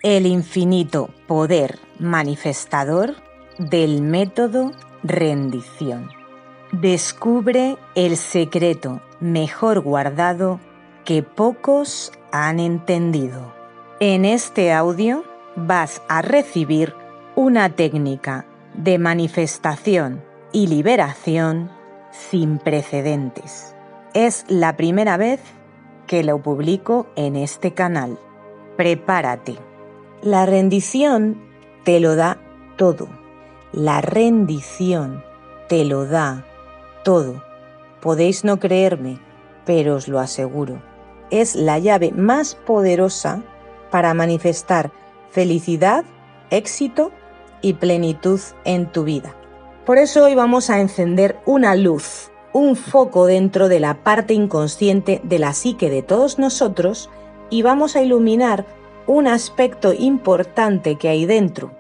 El infinito poder manifestador del método rendición. Descubre el secreto mejor guardado que pocos han entendido. En este audio vas a recibir una técnica de manifestación y liberación sin precedentes. Es la primera vez que lo publico en este canal. Prepárate. La rendición te lo da todo. La rendición te lo da todo. Podéis no creerme, pero os lo aseguro. Es la llave más poderosa para manifestar felicidad, éxito y plenitud en tu vida. Por eso hoy vamos a encender una luz, un foco dentro de la parte inconsciente de la psique de todos nosotros y vamos a iluminar un aspecto importante que hay dentro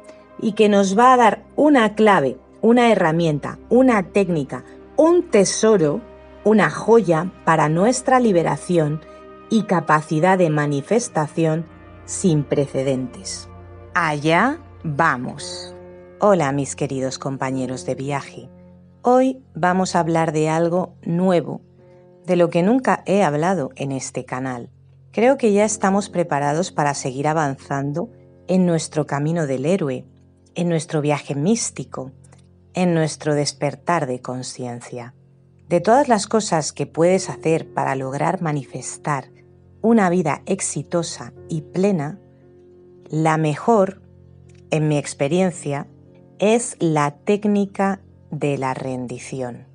y que nos va a dar una clave, una herramienta, una técnica, un tesoro, una joya para nuestra liberación y capacidad de manifestación sin precedentes. Allá vamos. Hola mis queridos compañeros de viaje. Hoy vamos a hablar de algo nuevo, de lo que nunca he hablado en este canal. Creo que ya estamos preparados para seguir avanzando en nuestro camino del héroe, en nuestro viaje místico, en nuestro despertar de conciencia. De todas las cosas que puedes hacer para lograr manifestar una vida exitosa y plena, la mejor, en mi experiencia, es la técnica de la rendición.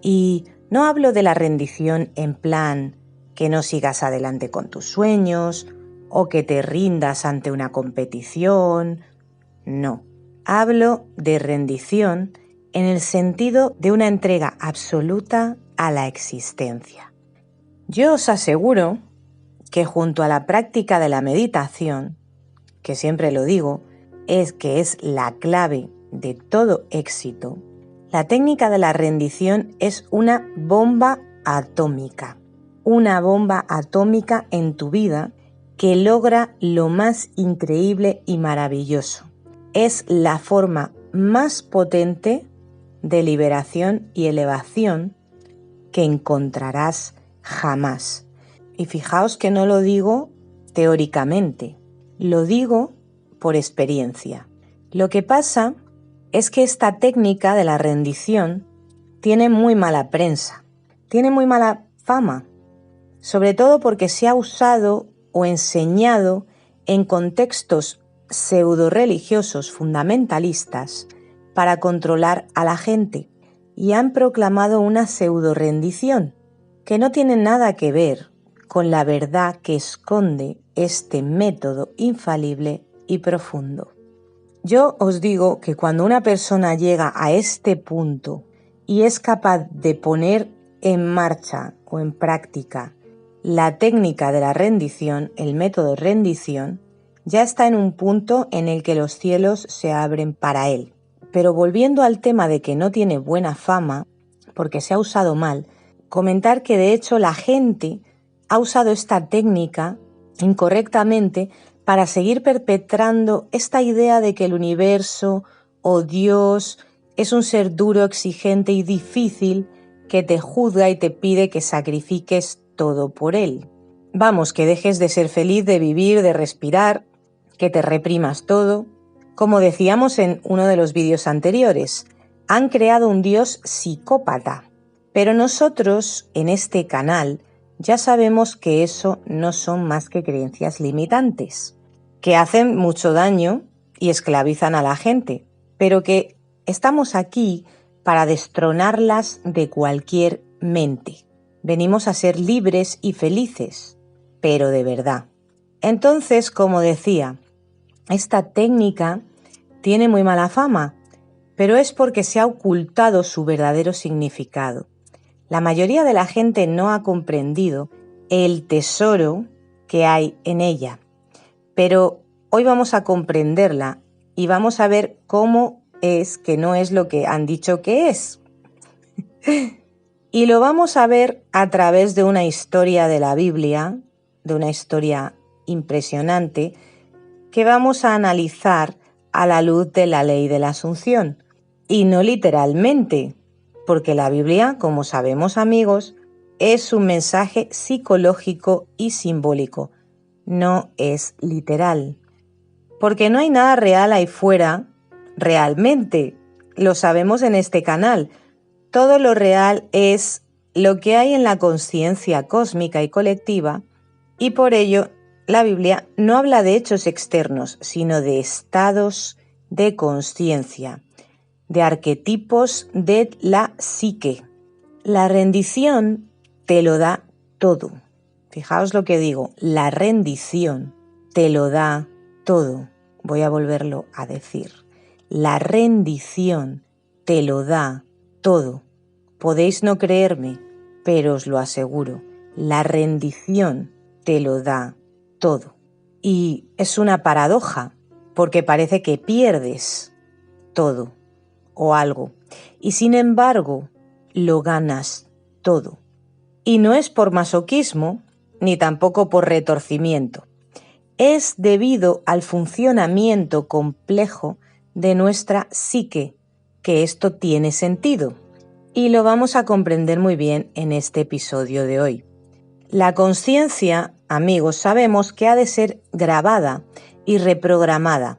Y no hablo de la rendición en plan que no sigas adelante con tus sueños o que te rindas ante una competición. No, hablo de rendición en el sentido de una entrega absoluta a la existencia. Yo os aseguro que junto a la práctica de la meditación, que siempre lo digo, es que es la clave de todo éxito, la técnica de la rendición es una bomba atómica en tu vida que logra lo más increíble y maravilloso. Es la forma más potente de liberación y elevación que encontrarás jamás. Y fijaos que no lo digo teóricamente, lo digo por experiencia. Lo que pasa es que esta técnica de la rendición tiene muy mala prensa, tiene muy mala fama, sobre todo porque se ha usado o enseñado en contextos pseudo-religiosos fundamentalistas para controlar a la gente y han proclamado una pseudo-rendición que no tiene nada que ver con la verdad que esconde este método infalible y profundo. Yo os digo que cuando una persona llega a este punto y es capaz de poner en marcha o en práctica la técnica de la rendición, el método rendición, ya está en un punto en el que los cielos se abren para él. Pero volviendo al tema de que no tiene buena fama, porque se ha usado mal, comentar que de hecho la gente ha usado esta técnica incorrectamente para seguir perpetrando esta idea de que el universo o Dios es un ser duro, exigente y difícil que te juzga y te pide que sacrifiques todo por él. Vamos, que dejes de ser feliz, de vivir, de respirar, que te reprimas todo. Como decíamos en uno de los vídeos anteriores, han creado un Dios psicópata. Pero nosotros, en este canal, ya sabemos que eso no son más que creencias limitantes, que hacen mucho daño y esclavizan a la gente, pero que estamos aquí para destronarlas de cualquier mente. Venimos a ser libres y felices, pero de verdad. Entonces, como decía, esta técnica tiene muy mala fama, pero es porque se ha ocultado su verdadero significado. La mayoría de la gente no ha comprendido el tesoro que hay en ella, pero hoy vamos a comprenderla y vamos a ver cómo es que no es lo que han dicho que es. Y lo vamos a ver a través de una historia de la Biblia, de una historia impresionante, que vamos a analizar a la luz de la ley de la Asunción, y no literalmente, porque la Biblia, como sabemos amigos, es un mensaje psicológico y simbólico, no es literal. Porque no hay nada real ahí fuera, realmente, lo sabemos en este canal. Todo lo real es lo que hay en la conciencia cósmica y colectiva, y por ello la Biblia no habla de hechos externos, sino de estados de conciencia, de arquetipos de la psique. La rendición te lo da todo. Fijaos lo que digo, la rendición te lo da todo. Voy a volverlo a decir. La rendición te lo da todo. Podéis no creerme, pero os lo aseguro. La rendición te lo da todo. Y es una paradoja, porque parece que pierdes todo o algo, y sin embargo lo ganas todo. Y no es por masoquismo, ni tampoco por retorcimiento. Es debido al funcionamiento complejo de nuestra psique que esto tiene sentido. Y lo vamos a comprender muy bien en este episodio de hoy. La conciencia, amigos, sabemos que ha de ser grabada y reprogramada,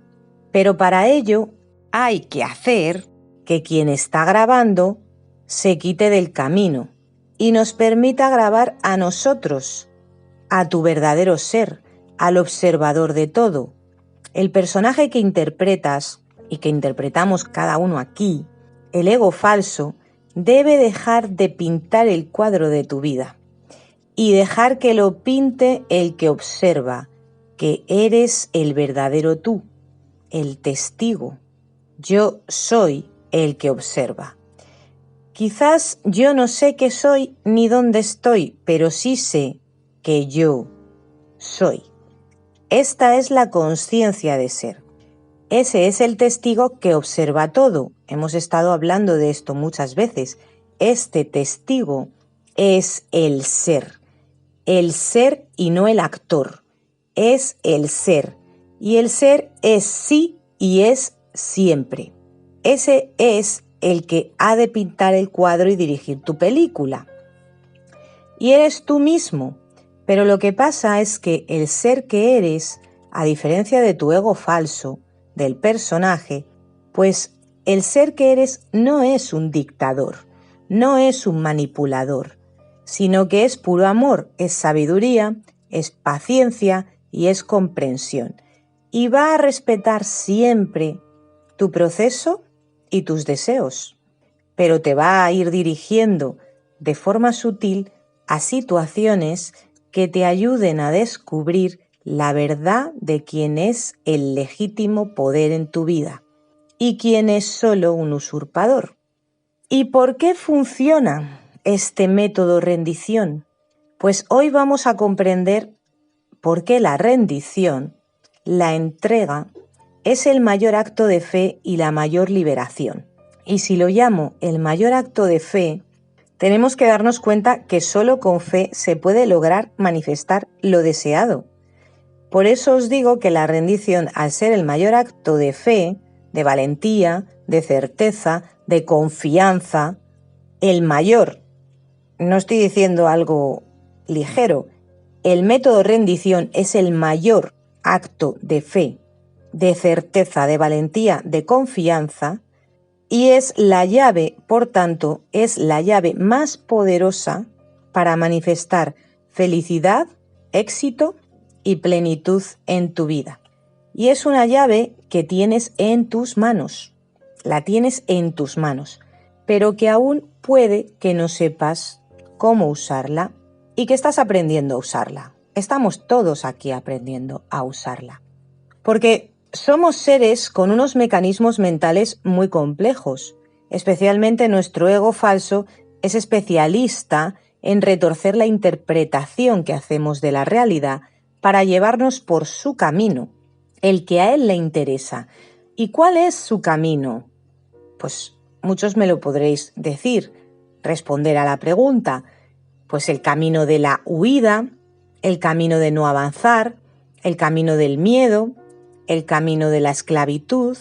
pero para ello hay que hacer que quien está grabando se quite del camino y nos permita grabar a nosotros, a tu verdadero ser, al observador de todo. El personaje que interpretas y que interpretamos cada uno aquí, el ego falso, debe dejar de pintar el cuadro de tu vida y dejar que lo pinte el que observa, que eres el verdadero tú, el testigo. Yo soy el que observa. Quizás yo no sé qué soy ni dónde estoy, pero sí sé que yo soy. Esta es la conciencia de ser. Ese es el testigo que observa todo. Hemos estado hablando de esto muchas veces. Este testigo es el ser y no el actor. Es el ser. Y el ser es sí y es siempre. Ese es el que ha de pintar el cuadro y dirigir tu película. Y eres tú mismo. Pero lo que pasa es que el ser que eres, a diferencia de tu ego falso, del personaje, pues el ser que eres no es un dictador, no es un manipulador, sino que es puro amor, es sabiduría, es paciencia y es comprensión. Y va a respetar siempre tu proceso y tus deseos, pero te va a ir dirigiendo de forma sutil a situaciones que te ayuden a descubrir la verdad de quién es el legítimo poder en tu vida y quién es solo un usurpador. ¿Y por qué funciona este método rendición? Pues hoy vamos a comprender por qué la rendición, la entrega, es el mayor acto de fe y la mayor liberación. Y si lo llamo el mayor acto de fe, tenemos que darnos cuenta que solo con fe se puede lograr manifestar lo deseado. Por eso os digo que la rendición, al ser el mayor acto de fe, de valentía, de certeza, de confianza, el mayor, no estoy diciendo algo ligero, el método rendición es el mayor acto de fe, de certeza, de valentía, de confianza, y es la llave, por tanto, es la llave más poderosa para manifestar felicidad, éxito y plenitud en tu vida. Y es una llave que tienes en tus manos, la tienes en tus manos, pero que aún puede que no sepas cómo usarla y que estás aprendiendo a usarla. Estamos todos aquí aprendiendo a usarla. Porque somos seres con unos mecanismos mentales muy complejos. Especialmente nuestro ego falso es especialista en retorcer la interpretación que hacemos de la realidad para llevarnos por su camino, el que a él le interesa. ¿Y cuál es su camino? Pues muchos me lo podréis decir, responder a la pregunta. Pues el camino de la huida, el camino de no avanzar, el camino del miedo, el camino de la esclavitud,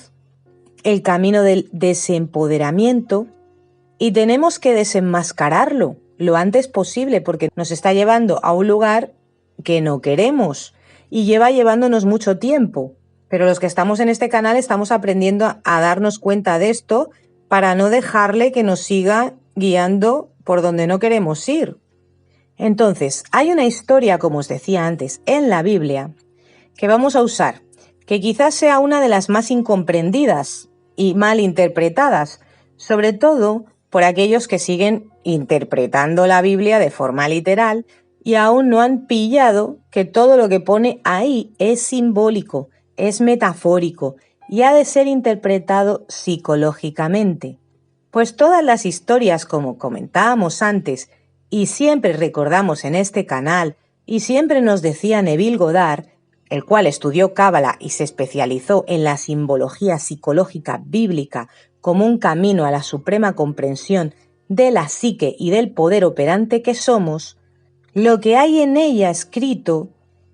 el camino del desempoderamiento, y tenemos que desenmascararlo lo antes posible porque nos está llevando a un lugar que no queremos y lleva llevándonos mucho tiempo. Pero los que estamos en este canal estamos aprendiendo a darnos cuenta de esto para no dejarle que nos siga guiando por donde no queremos ir. Entonces, hay una historia, como os decía antes, en la Biblia que vamos a usar, que quizás sea una de las más incomprendidas y mal interpretadas, sobre todo por aquellos que siguen interpretando la Biblia de forma literal y aún no han pillado que todo lo que pone ahí es simbólico, es metafórico y ha de ser interpretado psicológicamente. Pues todas las historias, como comentábamos antes, y siempre recordamos en este canal, y siempre nos decía Neville Goddard, el cual estudió Cábala y se especializó en la simbología psicológica bíblica como un camino a la suprema comprensión de la psique y del poder operante que somos, lo que hay en ella escrito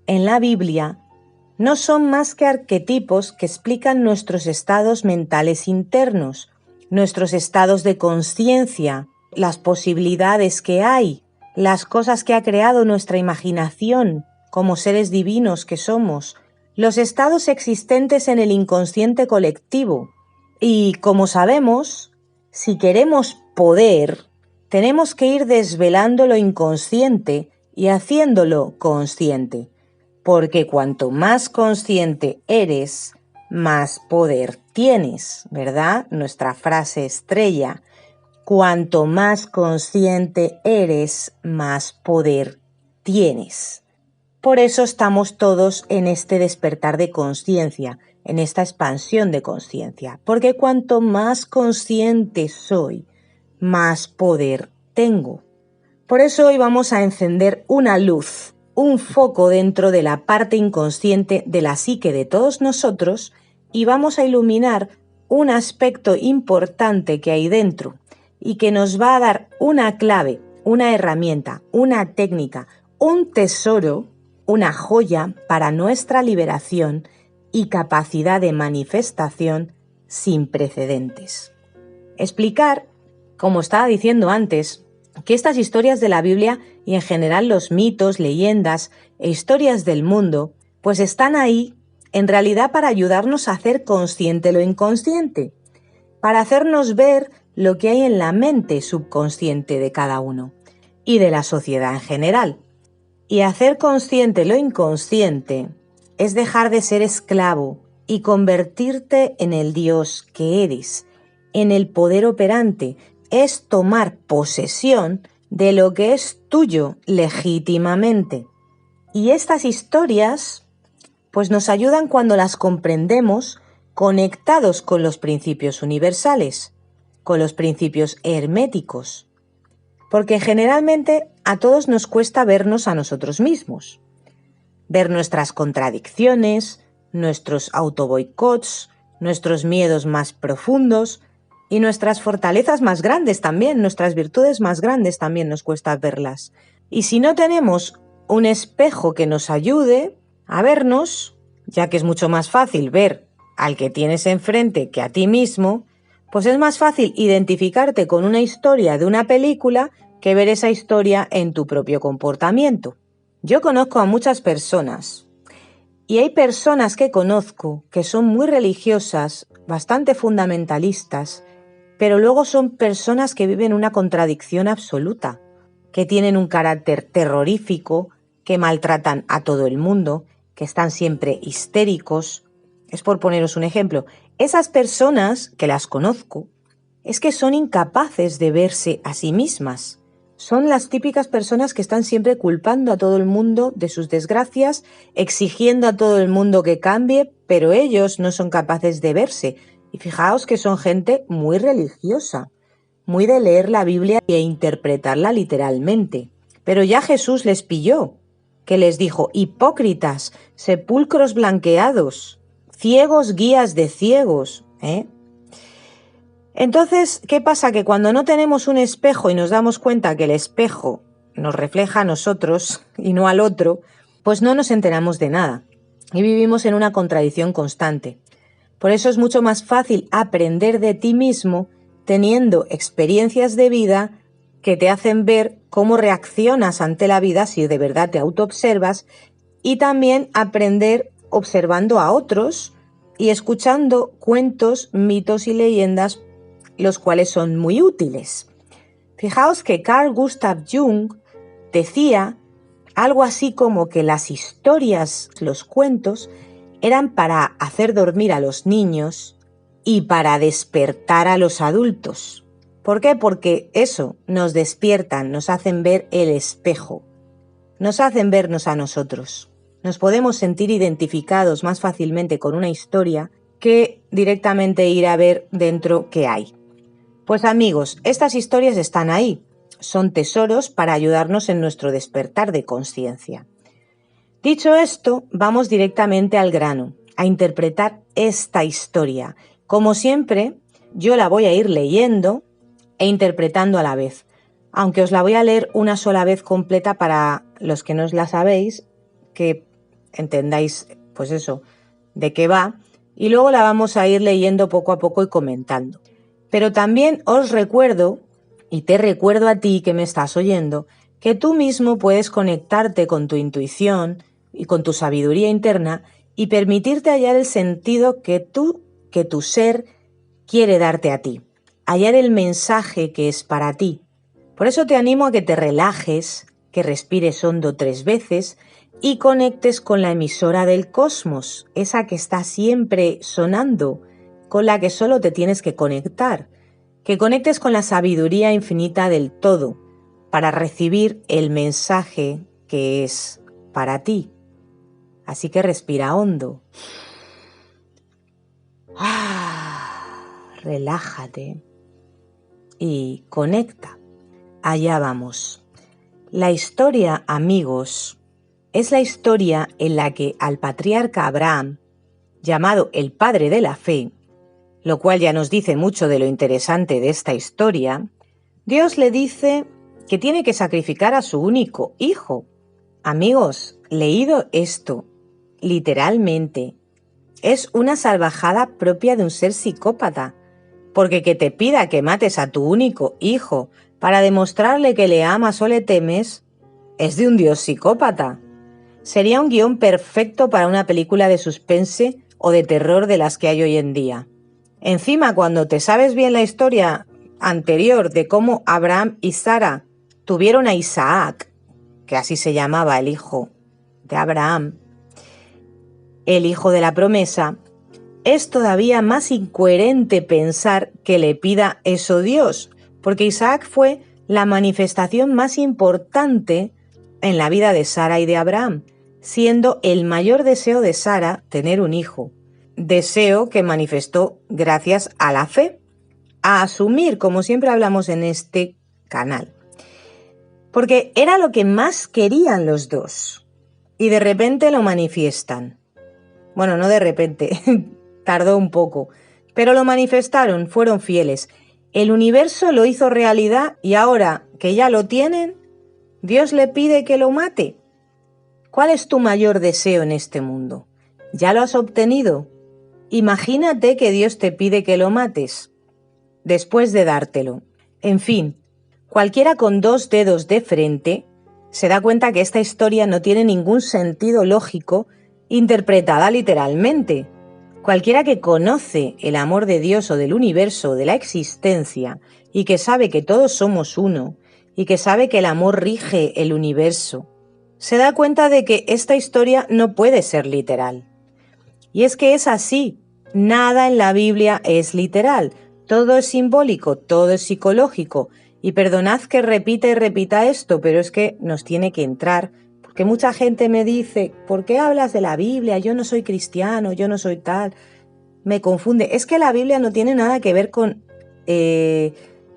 en la Biblia no son más que arquetipos que explican nuestros estados mentales internos, nuestros estados de conciencia, las posibilidades que hay, las cosas que ha creado nuestra imaginación como seres divinos que somos, los estados existentes en el inconsciente colectivo. Y como sabemos, si queremos poder, tenemos que ir desvelando lo inconsciente y haciéndolo consciente, porque cuanto más consciente eres, más poder tienes, ¿verdad? Nuestra frase estrella. Cuanto más consciente eres, más poder tienes. Por eso estamos todos en este despertar de conciencia, en esta expansión de conciencia, porque cuanto más consciente soy, más poder tengo. Por eso hoy vamos a encender una luz, un foco dentro de la parte inconsciente de la psique de todos nosotros y vamos a iluminar un aspecto importante que hay dentro y que nos va a dar una clave, una herramienta, una técnica, un tesoro, una joya para nuestra liberación y capacidad de manifestación sin precedentes. Explicar, como estaba diciendo antes, que estas historias de la Biblia y en general los mitos, leyendas e historias del mundo, pues están ahí en realidad para ayudarnos a hacer consciente lo inconsciente, para hacernos ver lo que hay en la mente subconsciente de cada uno y de la sociedad en general. Y hacer consciente lo inconsciente es dejar de ser esclavo y convertirte en el Dios que eres, en el poder operante, es tomar posesión de lo que es tuyo legítimamente. Y estas historias pues nos ayudan cuando las comprendemos conectados con los principios universales, con los principios herméticos, porque generalmente a todos nos cuesta vernos a nosotros mismos, ver nuestras contradicciones, nuestros autoboicots, nuestros miedos más profundos y nuestras fortalezas más grandes también, nuestras virtudes más grandes también nos cuesta verlas. Y si no tenemos un espejo que nos ayude a vernos, ya que es mucho más fácil ver al que tienes enfrente que a ti mismo, pues es más fácil identificarte con una historia de una película que ver esa historia en tu propio comportamiento. Yo conozco a muchas personas y hay personas que conozco que son muy religiosas, bastante fundamentalistas, pero luego son personas que viven una contradicción absoluta, que tienen un carácter terrorífico, que maltratan a todo el mundo, que están siempre histéricos. Es por poneros un ejemplo. Esas personas, que las conozco, es que son incapaces de verse a sí mismas. Son las típicas personas que están siempre culpando a todo el mundo de sus desgracias, exigiendo a todo el mundo que cambie, pero ellos no son capaces de verse. Y fijaos que son gente muy religiosa, muy de leer la Biblia e interpretarla literalmente. Pero ya Jesús les pilló, que les dijo: hipócritas, sepulcros blanqueados, ciegos guías de ciegos, Entonces, ¿qué pasa? Que cuando no tenemos un espejo y nos damos cuenta que el espejo nos refleja a nosotros y no al otro, pues no nos enteramos de nada. y vivimos en una contradicción constante. Por eso es mucho más fácil aprender de ti mismo teniendo experiencias de vida que te hacen ver cómo reaccionas ante la vida si de verdad te autoobservas, y también aprender observando a otros y escuchando cuentos, mitos y leyendas, los cuales son muy útiles. Fijaos que Carl Gustav Jung decía algo así como que las historias, los cuentos, eran para hacer dormir a los niños y para despertar a los adultos. ¿Por qué? Porque eso, nos despiertan, nos hacen ver el espejo, nos hacen vernos a nosotros. Nos podemos sentir identificados más fácilmente con una historia que directamente ir a ver dentro qué hay. Pues amigos, estas historias están ahí, son tesoros para ayudarnos en nuestro despertar de conciencia. Dicho esto, vamos directamente al grano, a interpretar esta historia. Como siempre, yo la voy a ir leyendo e interpretando a la vez, aunque os la voy a leer una sola vez completa para los que no os la sabéis, que entendáis, pues eso, de qué va, y luego la vamos a ir leyendo poco a poco y comentando. Pero también os recuerdo, y te recuerdo a ti que me estás oyendo, que tú mismo puedes conectarte con tu intuición y con tu sabiduría interna y permitirte hallar el sentido que tu ser quiere darte a ti, hallar el mensaje que es para ti. Por eso te animo a que te relajes, que respires hondo 3 veces y conectes con la emisora del cosmos, esa que está siempre sonando, con la que solo te tienes que conectar, que conectes con la sabiduría infinita del todo para recibir el mensaje que es para ti. Así que respira hondo. Relájate y conecta. Allá vamos. La historia, amigos, es la historia en la que al patriarca Abraham, llamado el padre de la fe, lo cual ya nos dice mucho de lo interesante de esta historia, Dios le dice que tiene que sacrificar a su único hijo. Amigos, leído esto, literalmente, es una salvajada propia de un ser psicópata, porque que te pida que mates a tu único hijo para demostrarle que le amas o le temes, es de un dios psicópata. Sería un guión perfecto para una película de suspense o de terror de las que hay hoy en día. Encima, cuando te sabes bien la historia anterior de cómo Abraham y Sara tuvieron a Isaac, que así se llamaba el hijo de Abraham, el hijo de la promesa, es todavía más incoherente pensar que le pida eso Dios, porque Isaac fue la manifestación más importante en la vida de Sara y de Abraham, siendo el mayor deseo de Sara tener un hijo, deseo que manifestó gracias a la fe, a asumir, como siempre hablamos en este canal, porque era lo que más querían los dos, y de repente lo manifiestan. Bueno, no de repente, tardó un poco, pero lo manifestaron, fueron fieles. El universo lo hizo realidad y ahora que ya lo tienen, Dios le pide que lo mate. ¿Cuál es tu mayor deseo en este mundo? ¿Ya lo has obtenido? Imagínate que Dios te pide que lo mates, después de dártelo. En fin, cualquiera con 2 dedos de frente se da cuenta que esta historia no tiene ningún sentido lógico interpretada literalmente. Cualquiera que conoce el amor de Dios o del universo, de la existencia, y que sabe que todos somos uno, y que sabe que el amor rige el universo, se da cuenta de que esta historia no puede ser literal. Y es que es así, nada en la Biblia es literal, todo es simbólico, todo es psicológico, y perdonad que repita y repita esto, pero es que nos tiene que entrar, porque mucha gente me dice, ¿por qué hablas de la Biblia? Yo no soy cristiano, yo no soy tal. Me confunde. Es que la Biblia no tiene nada que ver con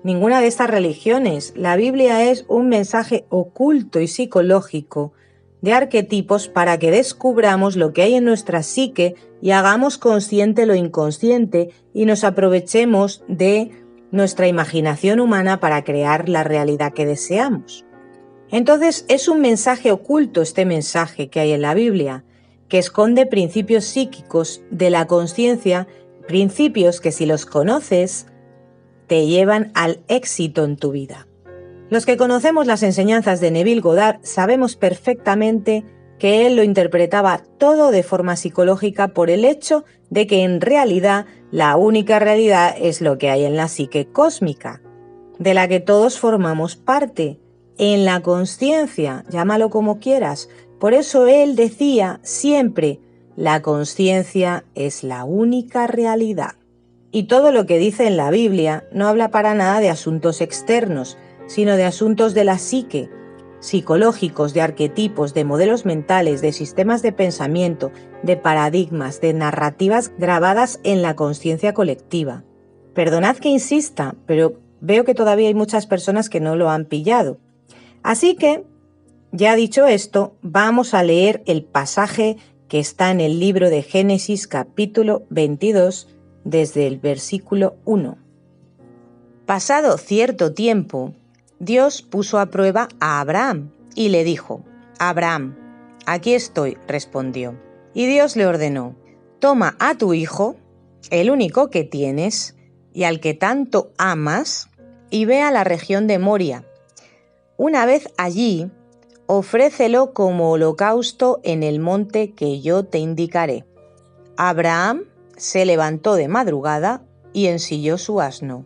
ninguna de estas religiones. La Biblia es un mensaje oculto y psicológico de arquetipos para que descubramos lo que hay en nuestra psique y hagamos consciente lo inconsciente y nos aprovechemos de nuestra imaginación humana para crear la realidad que deseamos. Entonces es un mensaje oculto este mensaje que hay en la Biblia, que esconde principios psíquicos de la consciencia, principios que si los conoces te llevan al éxito en tu vida. Los que conocemos las enseñanzas de Neville Goddard sabemos perfectamente que él lo interpretaba todo de forma psicológica por el hecho de que en realidad la única realidad es lo que hay en la psique cósmica, de la que todos formamos parte, en la consciencia, llámalo como quieras. Por eso él decía siempre, la consciencia es la única realidad. Y todo lo que dice en la Biblia no habla para nada de asuntos externos, sino de asuntos de la psique, psicológicos, de arquetipos, de modelos mentales, de sistemas de pensamiento, de paradigmas, de narrativas grabadas en la consciencia colectiva. Perdonad que insista, pero veo que todavía hay muchas personas que no lo han pillado. Así que, ya dicho esto, vamos a leer el pasaje que está en el libro de Génesis capítulo 22, desde el versículo 1. Pasado cierto tiempo, Dios puso a prueba a Abraham y le dijo: Abraham, aquí estoy, respondió. Y Dios le ordenó: toma a tu hijo, el único que tienes y al que tanto amas, y ve a la región de Moria. Una vez allí, ofrécelo como holocausto en el monte que yo te indicaré. Abraham se levantó de madrugada y ensilló su asno.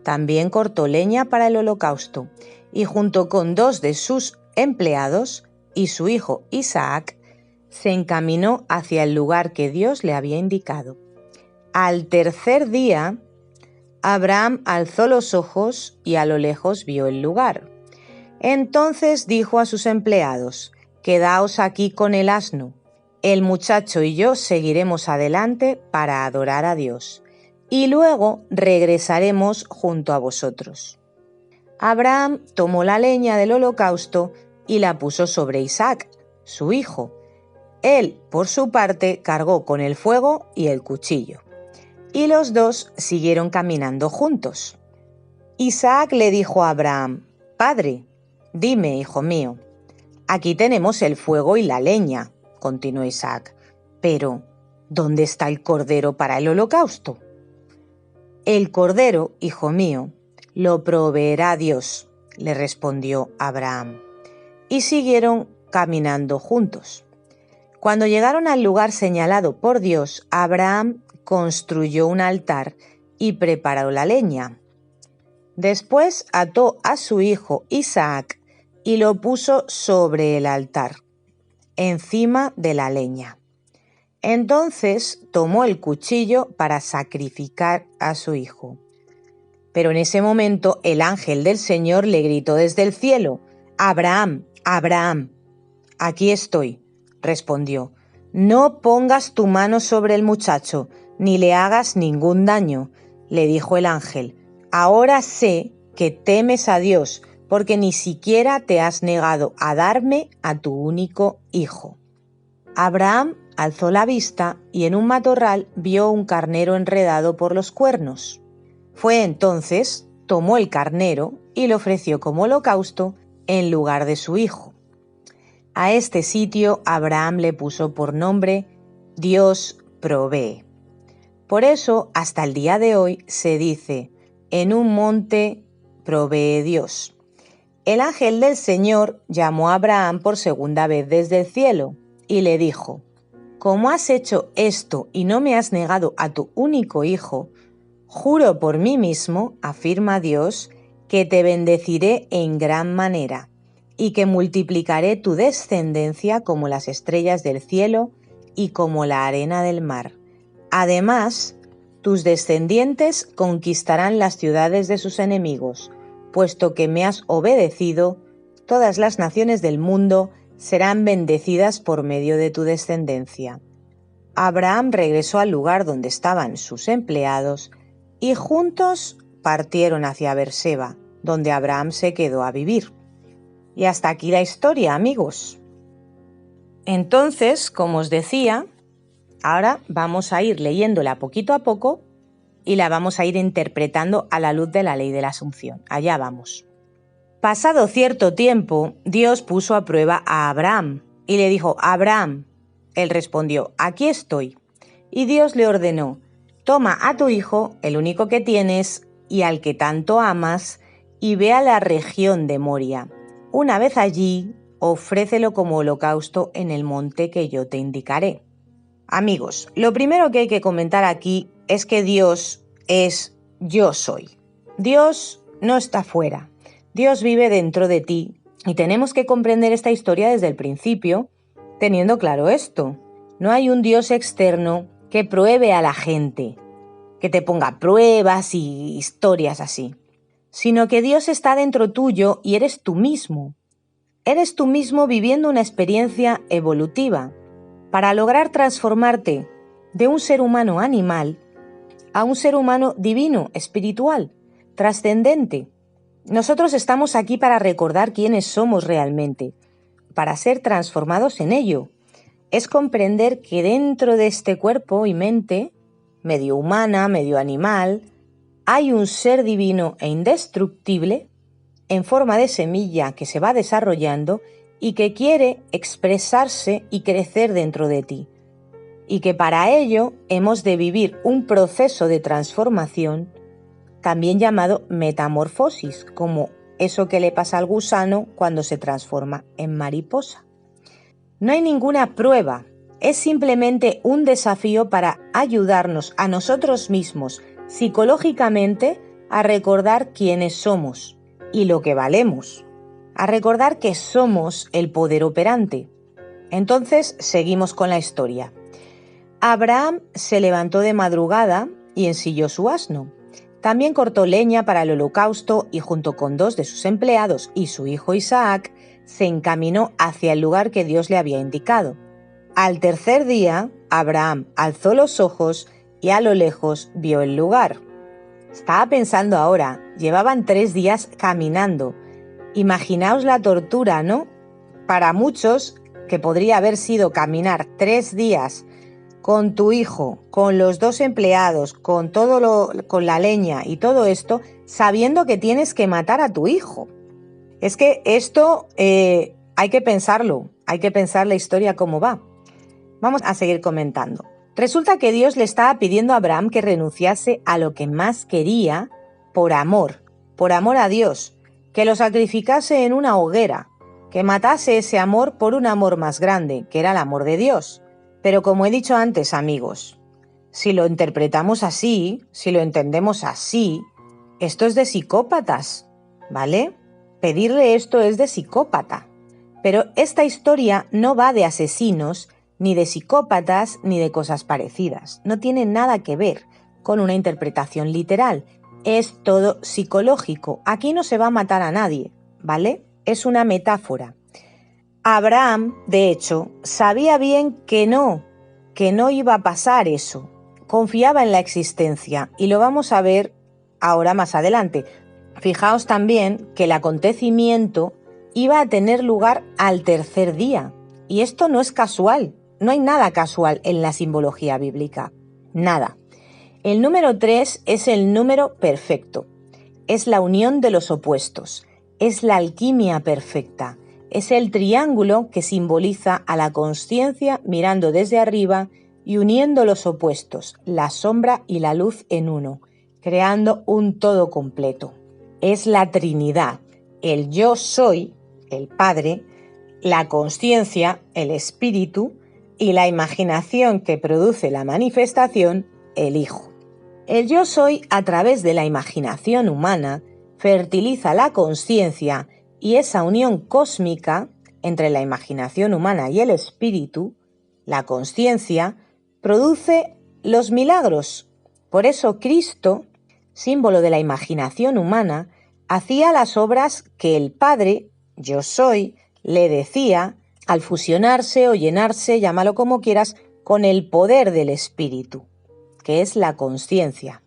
También cortó leña para el holocausto y junto con 2 de sus empleados y su hijo Isaac, se encaminó hacia el lugar que Dios le había indicado. Al tercer día, Abraham alzó los ojos y a lo lejos vio el lugar. Entonces dijo a sus empleados: quedaos aquí con el asno. El muchacho y yo seguiremos adelante para adorar a Dios, y luego regresaremos junto a vosotros. Abraham tomó la leña del holocausto y la puso sobre Isaac, su hijo. Él, por su parte, cargó con el fuego y el cuchillo, y los dos siguieron caminando juntos. Isaac le dijo a Abraham: Padre, dime, hijo mío. Aquí tenemos el fuego y la leña, continuó Isaac, pero ¿dónde está el cordero para el holocausto? El cordero, hijo mío, lo proveerá Dios, le respondió Abraham. Y siguieron caminando juntos. Cuando llegaron al lugar señalado por Dios, Abraham construyó un altar y preparó la leña. Después ató a su hijo Isaac y lo puso sobre el altar, encima de la leña. Entonces tomó el cuchillo para sacrificar a su hijo. Pero en ese momento el ángel del Señor le gritó desde el cielo: Abraham, Abraham. Aquí estoy, respondió. No pongas tu mano sobre el muchacho, ni le hagas ningún daño, le dijo el ángel. Ahora sé que temes a Dios, porque ni siquiera te has negado a darme a tu único hijo. Abraham alzó la vista y en un matorral vio un carnero enredado por los cuernos. Fue entonces, tomó el carnero y lo ofreció como holocausto en lugar de su hijo. A este sitio Abraham le puso por nombre Dios provee. Por eso, hasta el día de hoy se dice: en un monte provee Dios. El ángel del Señor llamó a Abraham por segunda vez desde el cielo y le dijo: como has hecho esto y no me has negado a tu único hijo, juro por mí mismo, afirma Dios, que te bendeciré en gran manera y que multiplicaré tu descendencia como las estrellas del cielo y como la arena del mar. Además, tus descendientes conquistarán las ciudades de sus enemigos, puesto que me has obedecido, todas las naciones del mundo serán bendecidas por medio de tu descendencia. Abraham regresó al lugar donde estaban sus empleados y juntos partieron hacia Berseba, donde Abraham se quedó a vivir. Y hasta aquí la historia, amigos. Entonces, como os decía, ahora vamos a ir leyéndola poquito a poco y la vamos a ir interpretando a la luz de la ley de la Asunción. Allá vamos. Pasado cierto tiempo, Dios puso a prueba a Abraham y le dijo: Abraham, Él respondió: «Aquí estoy». Y Dios le ordenó: «Toma a tu hijo, el único que tienes y al que tanto amas, y ve a la región de Moria. Una vez allí, ofrécelo como holocausto en el monte que yo te indicaré». Amigos, lo primero que hay que comentar aquí es que Dios es yo soy. Dios no está fuera. Dios vive dentro de ti y tenemos que comprender esta historia desde el principio, teniendo claro esto. No hay un Dios externo que pruebe a la gente, que te ponga pruebas y historias así, sino que Dios está dentro tuyo y eres tú mismo. Eres tú mismo viviendo una experiencia evolutiva para lograr transformarte de un ser humano animal a un ser humano divino, espiritual, trascendente. Nosotros estamos aquí para recordar quiénes somos realmente, para ser transformados en ello. Es comprender que dentro de este cuerpo y mente, medio humana, medio animal, hay un ser divino e indestructible en forma de semilla que se va desarrollando y que quiere expresarse y crecer dentro de ti. Y que para ello hemos de vivir un proceso de transformación, también llamado metamorfosis, como eso que le pasa al gusano cuando se transforma en mariposa. No hay ninguna prueba, es simplemente un desafío para ayudarnos a nosotros mismos psicológicamente a recordar quiénes somos y lo que valemos, a recordar que somos el poder operante. Entonces seguimos con la historia. Abraham se levantó de madrugada y ensilló su asno. También cortó leña para el holocausto y junto con 2 de sus empleados y su hijo Isaac, se encaminó hacia el lugar que Dios le había indicado. Al tercer día, Abraham alzó los ojos y a lo lejos vio el lugar. Estaba pensando ahora, llevaban 3 días caminando. Imaginaos la tortura, ¿no? Para muchos, que podría haber sido caminar 3 días con tu hijo, con los 2 empleados, con con la leña y todo esto, sabiendo que tienes que matar a tu hijo. Es que esto hay que pensarlo, hay que pensar la historia cómo va. Vamos a seguir comentando. Resulta que Dios le estaba pidiendo a Abraham que renunciase a lo que más quería por amor a Dios, que lo sacrificase en una hoguera, que matase ese amor por un amor más grande, que era el amor de Dios. Pero como he dicho antes, amigos, si lo interpretamos así, si lo entendemos así, esto es de psicópatas, ¿vale? Pedirle esto es de psicópata. Pero esta historia no va de asesinos, ni de psicópatas, ni de cosas parecidas. No tiene nada que ver con una interpretación literal. Es todo psicológico. Aquí no se va a matar a nadie, ¿vale? Es una metáfora. Abraham, de hecho, sabía bien que no iba a pasar eso. Confiaba en la existencia y lo vamos a ver ahora más adelante. Fijaos también que el acontecimiento iba a tener lugar al tercer día. Y esto no es casual, no hay nada casual en la simbología bíblica, nada. El número 3 es el número perfecto, es la unión de los opuestos, es la alquimia perfecta. Es el triángulo que simboliza a la consciencia mirando desde arriba y uniendo los opuestos, la sombra y la luz en uno, creando un todo completo. Es la Trinidad, el yo soy, el Padre, la consciencia, el Espíritu, y la imaginación que produce la manifestación, el Hijo. El yo soy, a través de la imaginación humana, fertiliza la consciencia y esa unión cósmica entre la imaginación humana y el espíritu, la consciencia, produce los milagros. Por eso Cristo, símbolo de la imaginación humana, hacía las obras que el Padre, yo soy, le decía al fusionarse o llenarse, llámalo como quieras, con el poder del espíritu, que es la consciencia.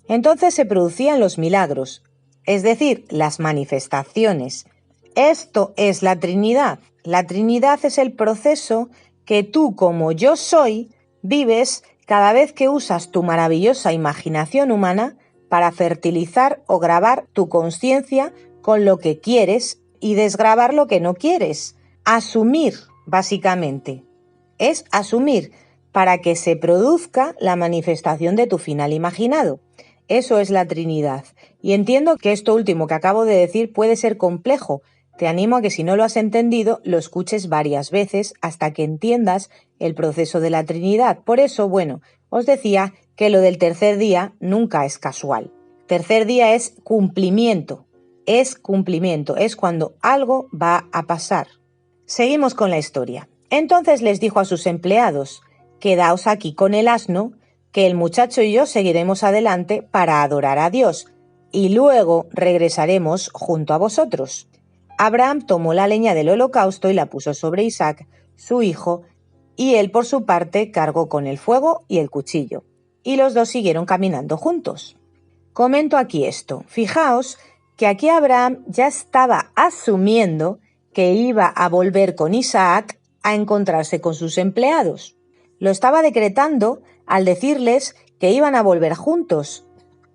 Entonces se producían los milagros, es decir, las manifestaciones. Esto es la Trinidad. La Trinidad es el proceso que tú, como yo soy, vives cada vez que usas tu maravillosa imaginación humana para fertilizar o grabar tu consciencia con lo que quieres y desgrabar lo que no quieres. Asumir, básicamente. es asumir para que se produzca la manifestación de tu final imaginado. Eso es la Trinidad. Y entiendo que esto último que acabo de decir puede ser complejo. Te animo a que si no lo has entendido, lo escuches varias veces hasta que entiendas el proceso de la Trinidad. Por eso, bueno, os decía que lo del tercer día nunca es casual. Tercer día es cumplimiento, es cuando algo va a pasar. Seguimos con la historia. Entonces les dijo a sus empleados: quedaos aquí con el asno, que el muchacho y yo seguiremos adelante para adorar a Dios, y luego regresaremos junto a vosotros. Abraham tomó la leña del holocausto y la puso sobre Isaac, su hijo, y él por su parte cargó con el fuego y el cuchillo, y los dos siguieron caminando juntos. Comento aquí esto. Fijaos que aquí Abraham ya estaba asumiendo que iba a volver con Isaac a encontrarse con sus empleados. Lo estaba decretando al decirles que iban a volver juntos,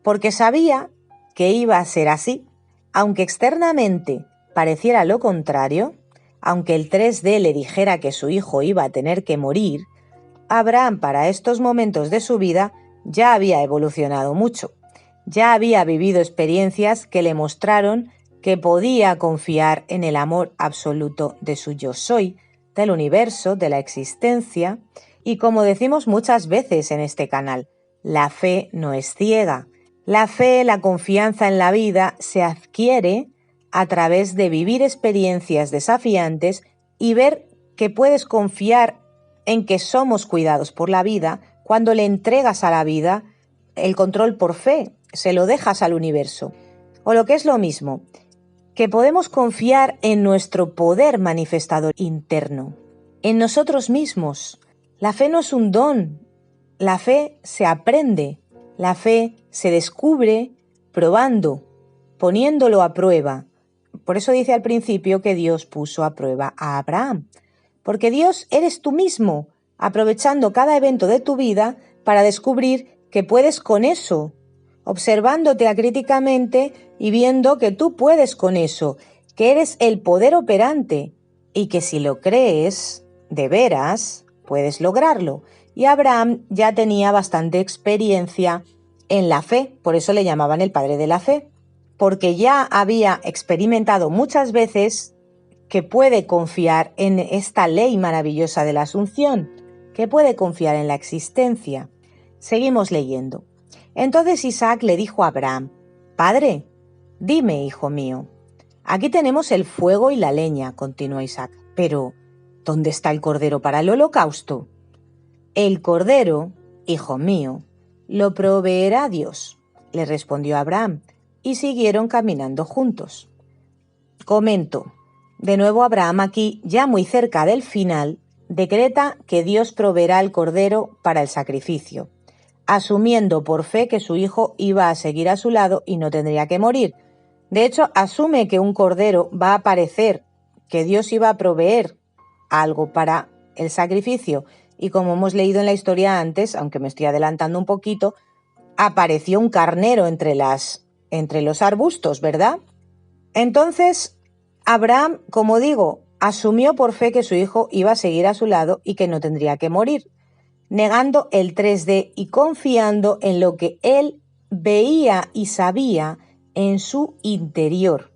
porque sabía que iba a ser así. Aunque externamente pareciera lo contrario, aunque el 3D le dijera que su hijo iba a tener que morir, Abraham para estos momentos de su vida ya había evolucionado mucho. Ya había vivido experiencias que le mostraron que podía confiar en el amor absoluto de su yo soy, del universo, de la existencia, y como decimos muchas veces en este canal, la fe no es ciega. La fe, la confianza en la vida se adquiere a través de vivir experiencias desafiantes y ver que puedes confiar en que somos cuidados por la vida cuando le entregas a la vida el control por fe, se lo dejas al universo. O lo que es lo mismo, que podemos confiar en nuestro poder manifestador interno, en nosotros mismos. La fe no es un don, la fe se aprende, la fe se descubre probando, poniéndolo a prueba. Por eso dice al principio que Dios puso a prueba a Abraham, porque Dios eres tú mismo, aprovechando cada evento de tu vida para descubrir que puedes con eso, observándote acríticamente y viendo que tú puedes con eso, que eres el poder operante y que si lo crees, de veras, puedes lograrlo. Y Abraham ya tenía bastante experiencia en la fe, por eso le llamaban el padre de la fe, porque ya había experimentado muchas veces que puede confiar en esta ley maravillosa de la Asunción, que puede confiar en la existencia. Seguimos leyendo. Entonces Isaac le dijo a Abraham: Padre, dime, hijo mío. Aquí tenemos el fuego y la leña, continuó Isaac, pero ¿dónde está el cordero para el holocausto? El cordero, hijo mío, lo proveerá Dios, le respondió Abraham, y siguieron caminando juntos. Comento. De nuevo Abraham aquí, ya muy cerca del final, decreta que Dios proveerá el cordero para el sacrificio, asumiendo por fe que su hijo iba a seguir a su lado y no tendría que morir. De hecho, asume que un cordero va a aparecer, que Dios iba a proveer algo para el sacrificio. Y como hemos leído en la historia antes, aunque me estoy adelantando un poquito, apareció un carnero entre los arbustos, ¿verdad? Entonces, Abraham, como digo, asumió por fe que su hijo iba a seguir a su lado y que no tendría que morir, negando el 3D y confiando en lo que él veía y sabía en su interior,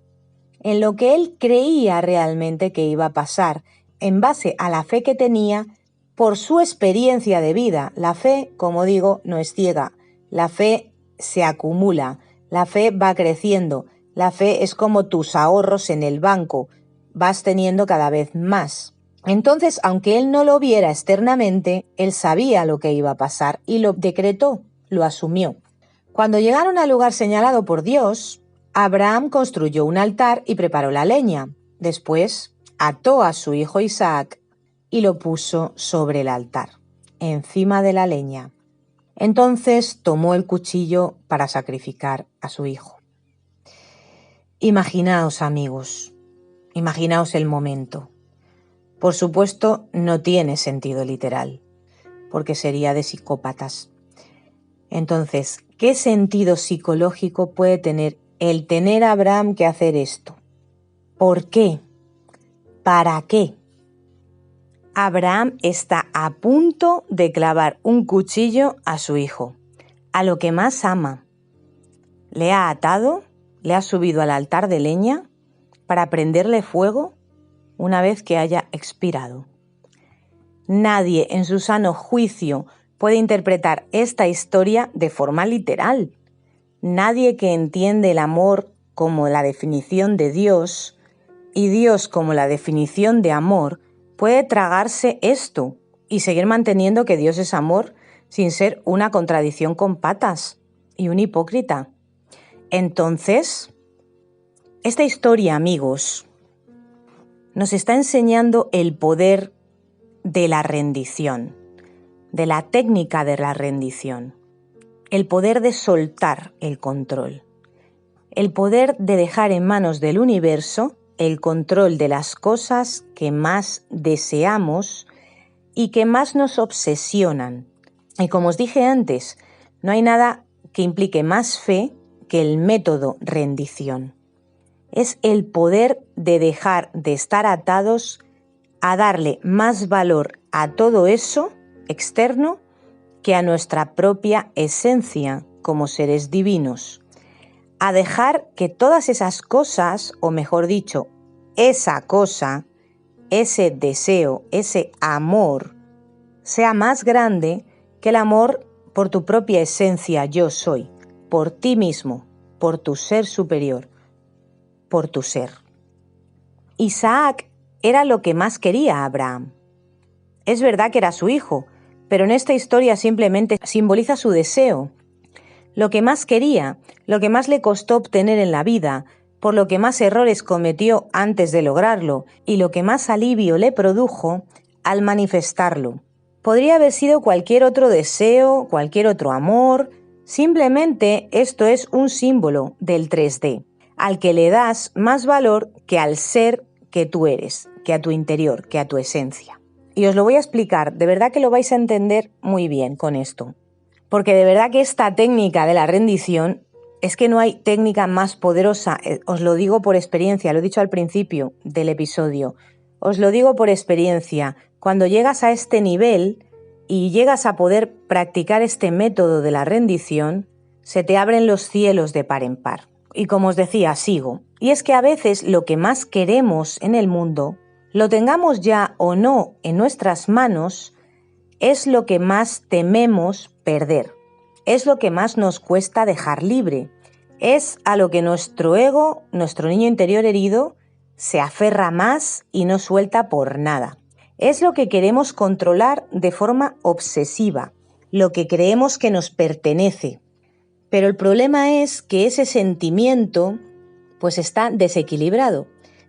en lo que él creía realmente que iba a pasar, en base a la fe que tenía por su experiencia de vida. La fe, como digo, no es ciega, la fe se acumula, la fe va creciendo, la fe es como tus ahorros en el banco, vas teniendo cada vez más. Entonces, aunque él no lo viera externamente, él sabía lo que iba a pasar y lo decretó, lo asumió. Cuando llegaron al lugar señalado por Dios, Abraham construyó un altar y preparó la leña. Después, ató a su hijo Isaac y lo puso sobre el altar, encima de la leña. Entonces tomó el cuchillo para sacrificar a su hijo. Imaginaos, amigos, imaginaos el momento. Por supuesto, no tiene sentido literal, porque sería de psicópatas. Entonces, ¿qué sentido psicológico puede tener el tener a Abraham que hacer esto? ¿Por qué? ¿Para qué? Abraham está a punto de clavar un cuchillo a su hijo, a lo que más ama. Le ha atado, le ha subido al altar de leña para prenderle fuego una vez que haya expirado. Nadie en su sano juicio puede interpretar esta historia de forma literal. Nadie que entiende el amor como la definición de Dios y Dios como la definición de amor puede tragarse esto y seguir manteniendo que Dios es amor sin ser una contradicción con patas y un hipócrita. Entonces, esta historia, amigos, nos está enseñando el poder de la rendición, de la técnica de la rendición, el poder de soltar el control, el poder de dejar en manos del universo el control de las cosas que más deseamos y que más nos obsesionan. Y como os dije antes, no hay nada que implique más fe que el método rendición. Es el poder de dejar de estar atados a darle más valor a todo eso externo que a nuestra propia esencia como seres divinos. A dejar que todas esas cosas, o mejor dicho, esa cosa, ese deseo, ese amor, sea más grande que el amor por tu propia esencia yo soy, por ti mismo, por tu ser superior, por tu ser. Isaac era lo que más quería Abraham. Es verdad que era su hijo, pero en esta historia simplemente simboliza su deseo. Lo que más quería, lo que más le costó obtener en la vida, por lo que más errores cometió antes de lograrlo y lo que más alivio le produjo al manifestarlo. Podría haber sido cualquier otro deseo, cualquier otro amor. Simplemente esto es un símbolo del 3D, al que le das más valor que al ser que tú eres, que a tu interior, que a tu esencia. Y os lo voy a explicar, de verdad que lo vais a entender muy bien con esto. Porque de verdad que esta técnica de la rendición es que no hay técnica más poderosa. Os lo digo por experiencia, lo he dicho al principio del episodio. Os lo digo por experiencia. Cuando llegas a este nivel y llegas a poder practicar este método de la rendición, se te abren los cielos de par en par. Y como os decía, sigo. Y es que a veces lo que más queremos en el mundo, lo tengamos ya o no en nuestras manos, es lo que más tememos perder. Es lo que más nos cuesta dejar libre. Es a lo que nuestro ego, nuestro niño interior herido, se aferra más y no suelta por nada. Es lo que queremos controlar de forma obsesiva, lo que creemos que nos pertenece. Pero el problema es que ese sentimiento pues está desequilibrado,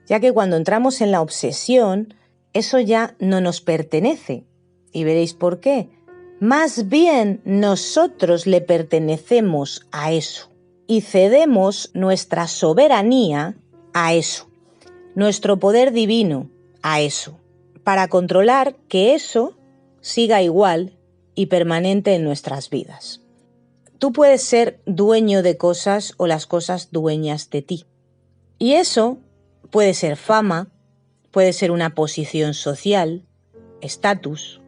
ya que cuando entramos en la obsesión, eso ya no nos pertenece. Y veréis por qué. Más bien nosotros le pertenecemos a eso y cedemos nuestra soberanía a eso, nuestro poder divino a eso, para controlar que eso siga igual y permanente en nuestras vidas. Tú puedes ser dueño de cosas o las cosas dueñas de ti. Y eso puede ser fama, puede ser una posición social, estatus,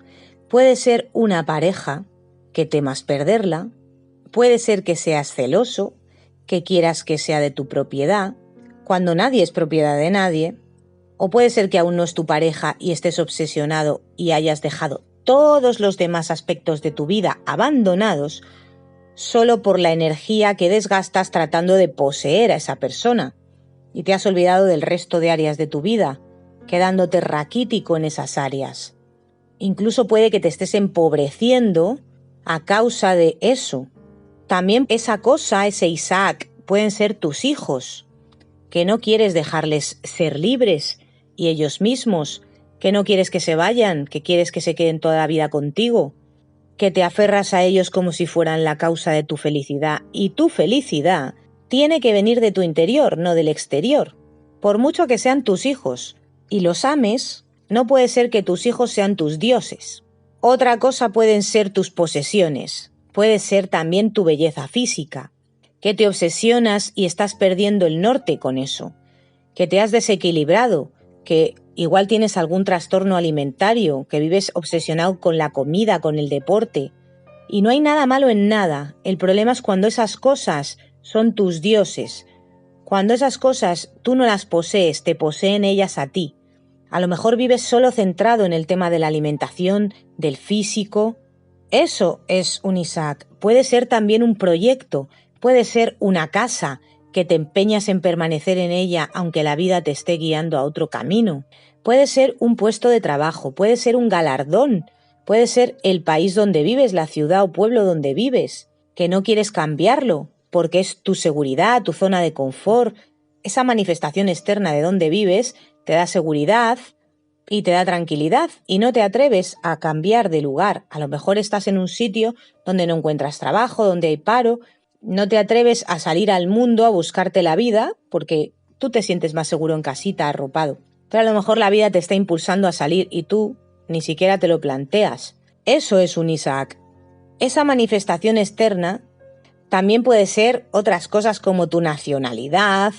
puede ser una pareja que temas perderla, puede ser que seas celoso, que quieras que sea de tu propiedad, cuando nadie es propiedad de nadie, o puede ser que aún no es tu pareja y estés obsesionado y hayas dejado todos los demás aspectos de tu vida abandonados solo por la energía que desgastas tratando de poseer a esa persona y te has olvidado del resto de áreas de tu vida, quedándote raquítico en esas áreas. Incluso puede que te estés empobreciendo a causa de eso. También esa cosa, ese Isaac, pueden ser tus hijos, que no quieres dejarles ser libres y ellos mismos, que no quieres que se vayan, que quieres que se queden toda la vida contigo, que te aferras a ellos como si fueran la causa de tu felicidad. Y tu felicidad tiene que venir de tu interior, no del exterior. Por mucho que sean tus hijos y los ames, no puede ser que tus hijos sean tus dioses. Otra cosa pueden ser tus posesiones, puede ser también tu belleza física, que te obsesionas y estás perdiendo el norte con eso, que te has desequilibrado, que igual tienes algún trastorno alimentario, que vives obsesionado con la comida, con el deporte. Y no hay nada malo en nada. El problema es cuando esas cosas son tus dioses. Cuando esas cosas tú no las posees, te poseen ellas a ti. A lo mejor vives solo centrado en el tema de la alimentación, del físico. Eso es un Isaac. Puede ser también un proyecto, puede ser una casa, que te empeñas en permanecer en ella aunque la vida te esté guiando a otro camino. Puede ser un puesto de trabajo, puede ser un galardón, puede ser el país donde vives, la ciudad o pueblo donde vives, que no quieres cambiarlo porque es tu seguridad, tu zona de confort. Esa manifestación externa de donde vives te da seguridad y te da tranquilidad y no te atreves a cambiar de lugar. A lo mejor estás en un sitio donde no encuentras trabajo, donde hay paro. No te atreves a salir al mundo a buscarte la vida porque tú te sientes más seguro en casita, arropado. Pero a lo mejor la vida te está impulsando a salir y tú ni siquiera te lo planteas. Eso es un Isaac. Esa manifestación externa también puede ser otras cosas como tu nacionalidad,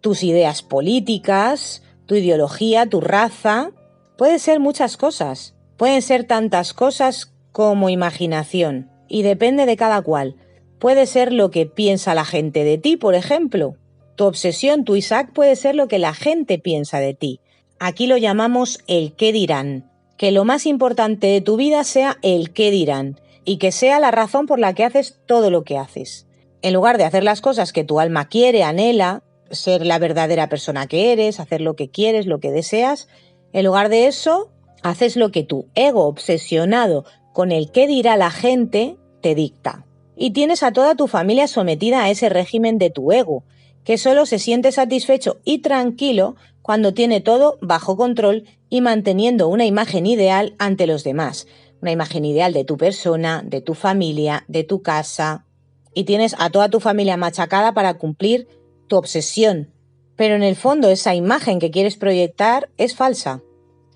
tus ideas políticas, tu ideología, tu raza. Puede ser muchas cosas. Pueden ser tantas cosas como imaginación. Y depende de cada cual. Puede ser lo que piensa la gente de ti, por ejemplo. Tu obsesión, tu Isaac, puede ser lo que la gente piensa de ti. Aquí lo llamamos el qué dirán. Que lo más importante de tu vida sea el qué dirán. Y que sea la razón por la que haces todo lo que haces. En lugar de hacer las cosas que tu alma quiere, anhela, ser la verdadera persona que eres, hacer lo que quieres, lo que deseas, en lugar de eso, haces lo que tu ego obsesionado con el qué dirá la gente te dicta. Y tienes a toda tu familia sometida a ese régimen de tu ego, que solo se siente satisfecho y tranquilo cuando tiene todo bajo control y manteniendo una imagen ideal ante los demás. Una imagen ideal de tu persona, de tu familia, de tu casa. Y tienes a toda tu familia machacada para cumplir tu obsesión. Pero en el fondo esa imagen que quieres proyectar es falsa.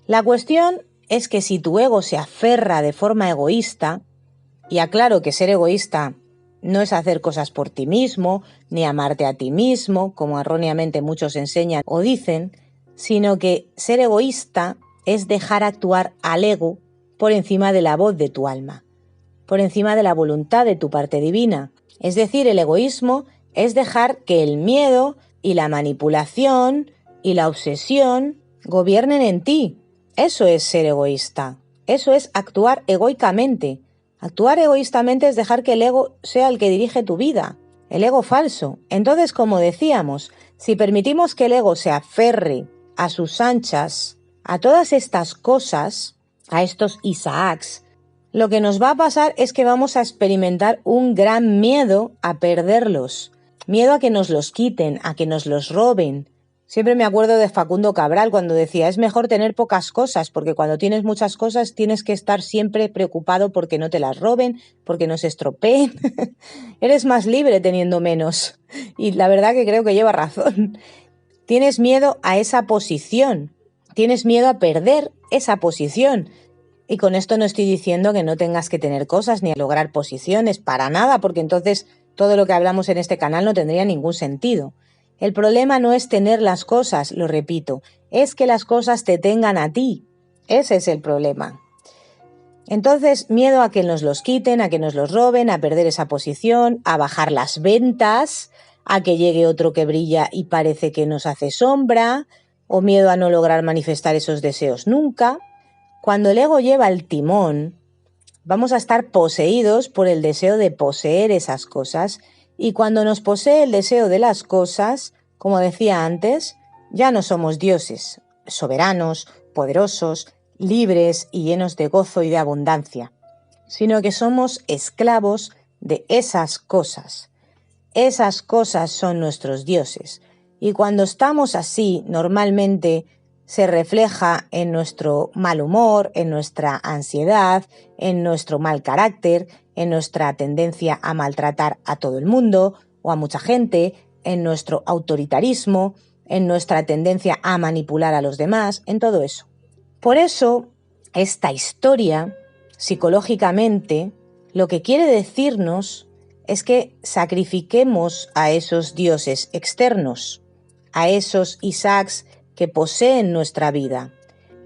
La cuestión es que si tu ego se aferra de forma egoísta, y aclaro que ser egoísta no es hacer cosas por ti mismo, ni amarte a ti mismo, como erróneamente muchos enseñan o dicen, sino que ser egoísta es dejar actuar al ego por encima de la voz de tu alma, por encima de la voluntad de tu parte divina. Es decir, el egoísmo es dejar que el miedo y la manipulación y la obsesión gobiernen en ti. Eso es ser egoísta. Eso es actuar egoicamente. Actuar egoístamente es dejar que el ego sea el que dirige tu vida, el ego falso. Entonces, como decíamos, si permitimos que el ego se aferre a sus anchas, a todas estas cosas, a estos Isaacs, lo que nos va a pasar es que vamos a experimentar un gran miedo a perderlos. Miedo a que nos los quiten, a que nos los roben. Siempre me acuerdo de Facundo Cabral cuando decía, es mejor tener pocas cosas, porque cuando tienes muchas cosas tienes que estar siempre preocupado porque no te las roben, porque no se estropeen. Eres más libre teniendo menos. Y la verdad que creo que lleva razón. Tienes miedo a esa posición. Tienes miedo a perder esa posición. Y con esto no estoy diciendo que no tengas que tener cosas ni a lograr posiciones, para nada, porque entonces todo lo que hablamos en este canal no tendría ningún sentido. El problema no es tener las cosas, lo repito, es que las cosas te tengan a ti. Ese es el problema. Entonces, miedo a que nos los quiten, a que nos los roben, a perder esa posición, a bajar las ventas, a que llegue otro que brilla y parece que nos hace sombra, o miedo a no lograr manifestar esos deseos nunca. Cuando el ego lleva el timón, vamos a estar poseídos por el deseo de poseer esas cosas, y cuando nos posee el deseo de las cosas, como decía antes, ya no somos dioses, soberanos, poderosos, libres y llenos de gozo y de abundancia, sino que somos esclavos de esas cosas. Esas cosas son nuestros dioses, y cuando estamos así, normalmente se refleja en nuestro mal humor, en nuestra ansiedad, en nuestro mal carácter, en nuestra tendencia a maltratar a todo el mundo o a mucha gente, en nuestro autoritarismo, en nuestra tendencia a manipular a los demás, en todo eso. Por eso, esta historia, psicológicamente, lo que quiere decirnos es que sacrifiquemos a esos dioses externos, a esos Isaacs que poseen nuestra vida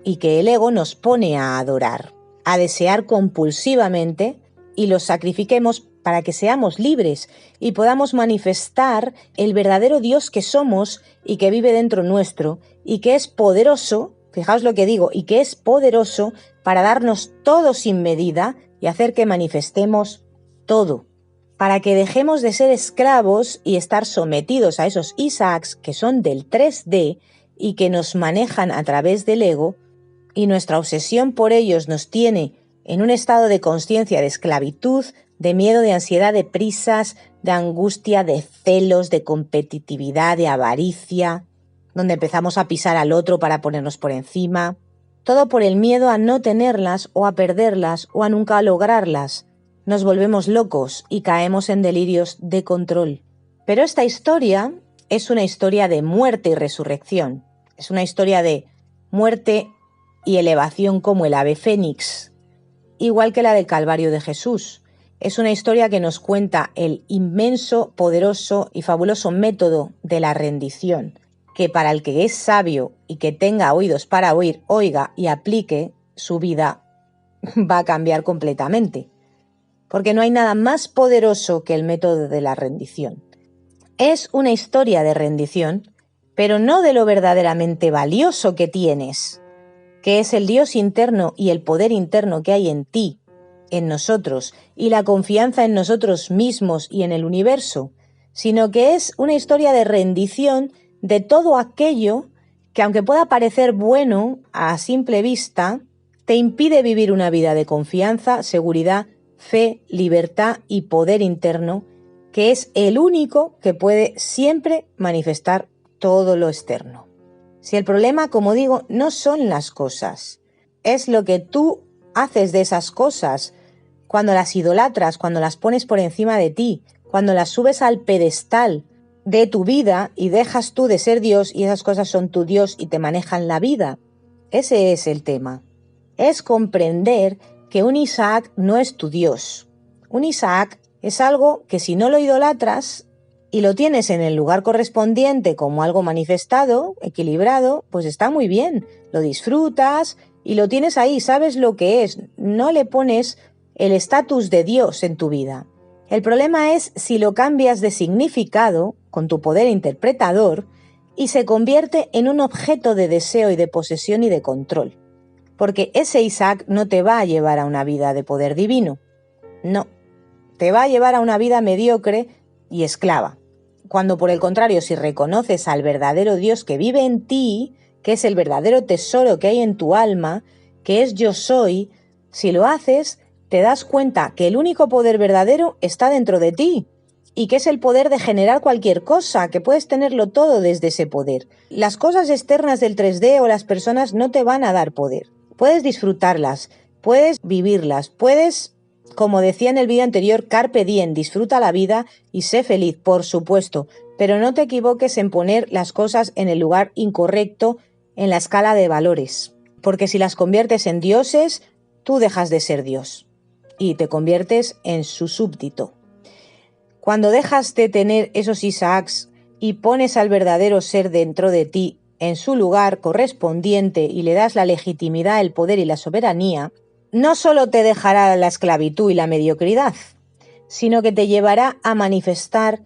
y que el ego nos pone a adorar, a desear compulsivamente y los sacrifiquemos para que seamos libres y podamos manifestar el verdadero Dios que somos y que vive dentro nuestro y que es poderoso, fijaos lo que digo, y que es poderoso para darnos todo sin medida y hacer que manifestemos todo, para que dejemos de ser esclavos y estar sometidos a esos Isaacs que son del 3D y que nos manejan a través del ego, y nuestra obsesión por ellos nos tiene en un estado de conciencia de esclavitud, de miedo, de ansiedad, de prisas, de angustia, de celos, de competitividad, de avaricia, donde empezamos a pisar al otro para ponernos por encima. Todo por el miedo a no tenerlas o a perderlas o a nunca lograrlas. Nos volvemos locos y caemos en delirios de control. Pero esta historia es una historia de muerte y resurrección. Es una historia de muerte y elevación como el ave fénix, igual que la del Calvario de Jesús. Es una historia que nos cuenta el inmenso, poderoso y fabuloso método de la rendición, que para el que es sabio y que tenga oídos para oír, oiga y aplique, su vida va a cambiar completamente. Porque no hay nada más poderoso que el método de la rendición. Es una historia de rendición, pero no de lo verdaderamente valioso que tienes, que es el Dios interno y el poder interno que hay en ti, en nosotros, y la confianza en nosotros mismos y en el universo, sino que es una historia de rendición de todo aquello que, aunque pueda parecer bueno a simple vista, te impide vivir una vida de confianza, seguridad, fe, libertad y poder interno, que es el único que puede siempre manifestar todo lo externo. Si el problema, como digo, no son las cosas, es lo que tú haces de esas cosas, cuando las idolatras, cuando las pones por encima de ti, cuando las subes al pedestal de tu vida y dejas tú de ser Dios y esas cosas son tu Dios y te manejan la vida. Ese es el tema. Es comprender que un Isaac no es tu Dios. Un Isaac es algo que si no lo idolatras y lo tienes en el lugar correspondiente como algo manifestado, equilibrado, pues está muy bien. Lo disfrutas y lo tienes ahí, sabes lo que es. No le pones el estatus de Dios en tu vida. El problema es si lo cambias de significado con tu poder interpretador y se convierte en un objeto de deseo y de posesión y de control. Porque ese Isaac no te va a llevar a una vida de poder divino. No, te va a llevar a una vida mediocre y esclava. Cuando por el contrario, si reconoces al verdadero Dios que vive en ti, que es el verdadero tesoro que hay en tu alma, que es yo soy, si lo haces, te das cuenta que el único poder verdadero está dentro de ti y que es el poder de generar cualquier cosa, que puedes tenerlo todo desde ese poder. Las cosas externas del 3D o las personas no te van a dar poder. Puedes disfrutarlas, puedes vivirlas, puedes, como decía en el vídeo anterior, carpe diem, disfruta la vida y sé feliz, por supuesto, pero no te equivoques en poner las cosas en el lugar incorrecto en la escala de valores, porque si las conviertes en dioses, tú dejas de ser Dios y te conviertes en su súbdito. Cuando dejas de tener esos Isaacs y pones al verdadero ser dentro de ti en su lugar correspondiente y le das la legitimidad, el poder y la soberanía, no solo te dejará la esclavitud y la mediocridad, sino que te llevará a manifestar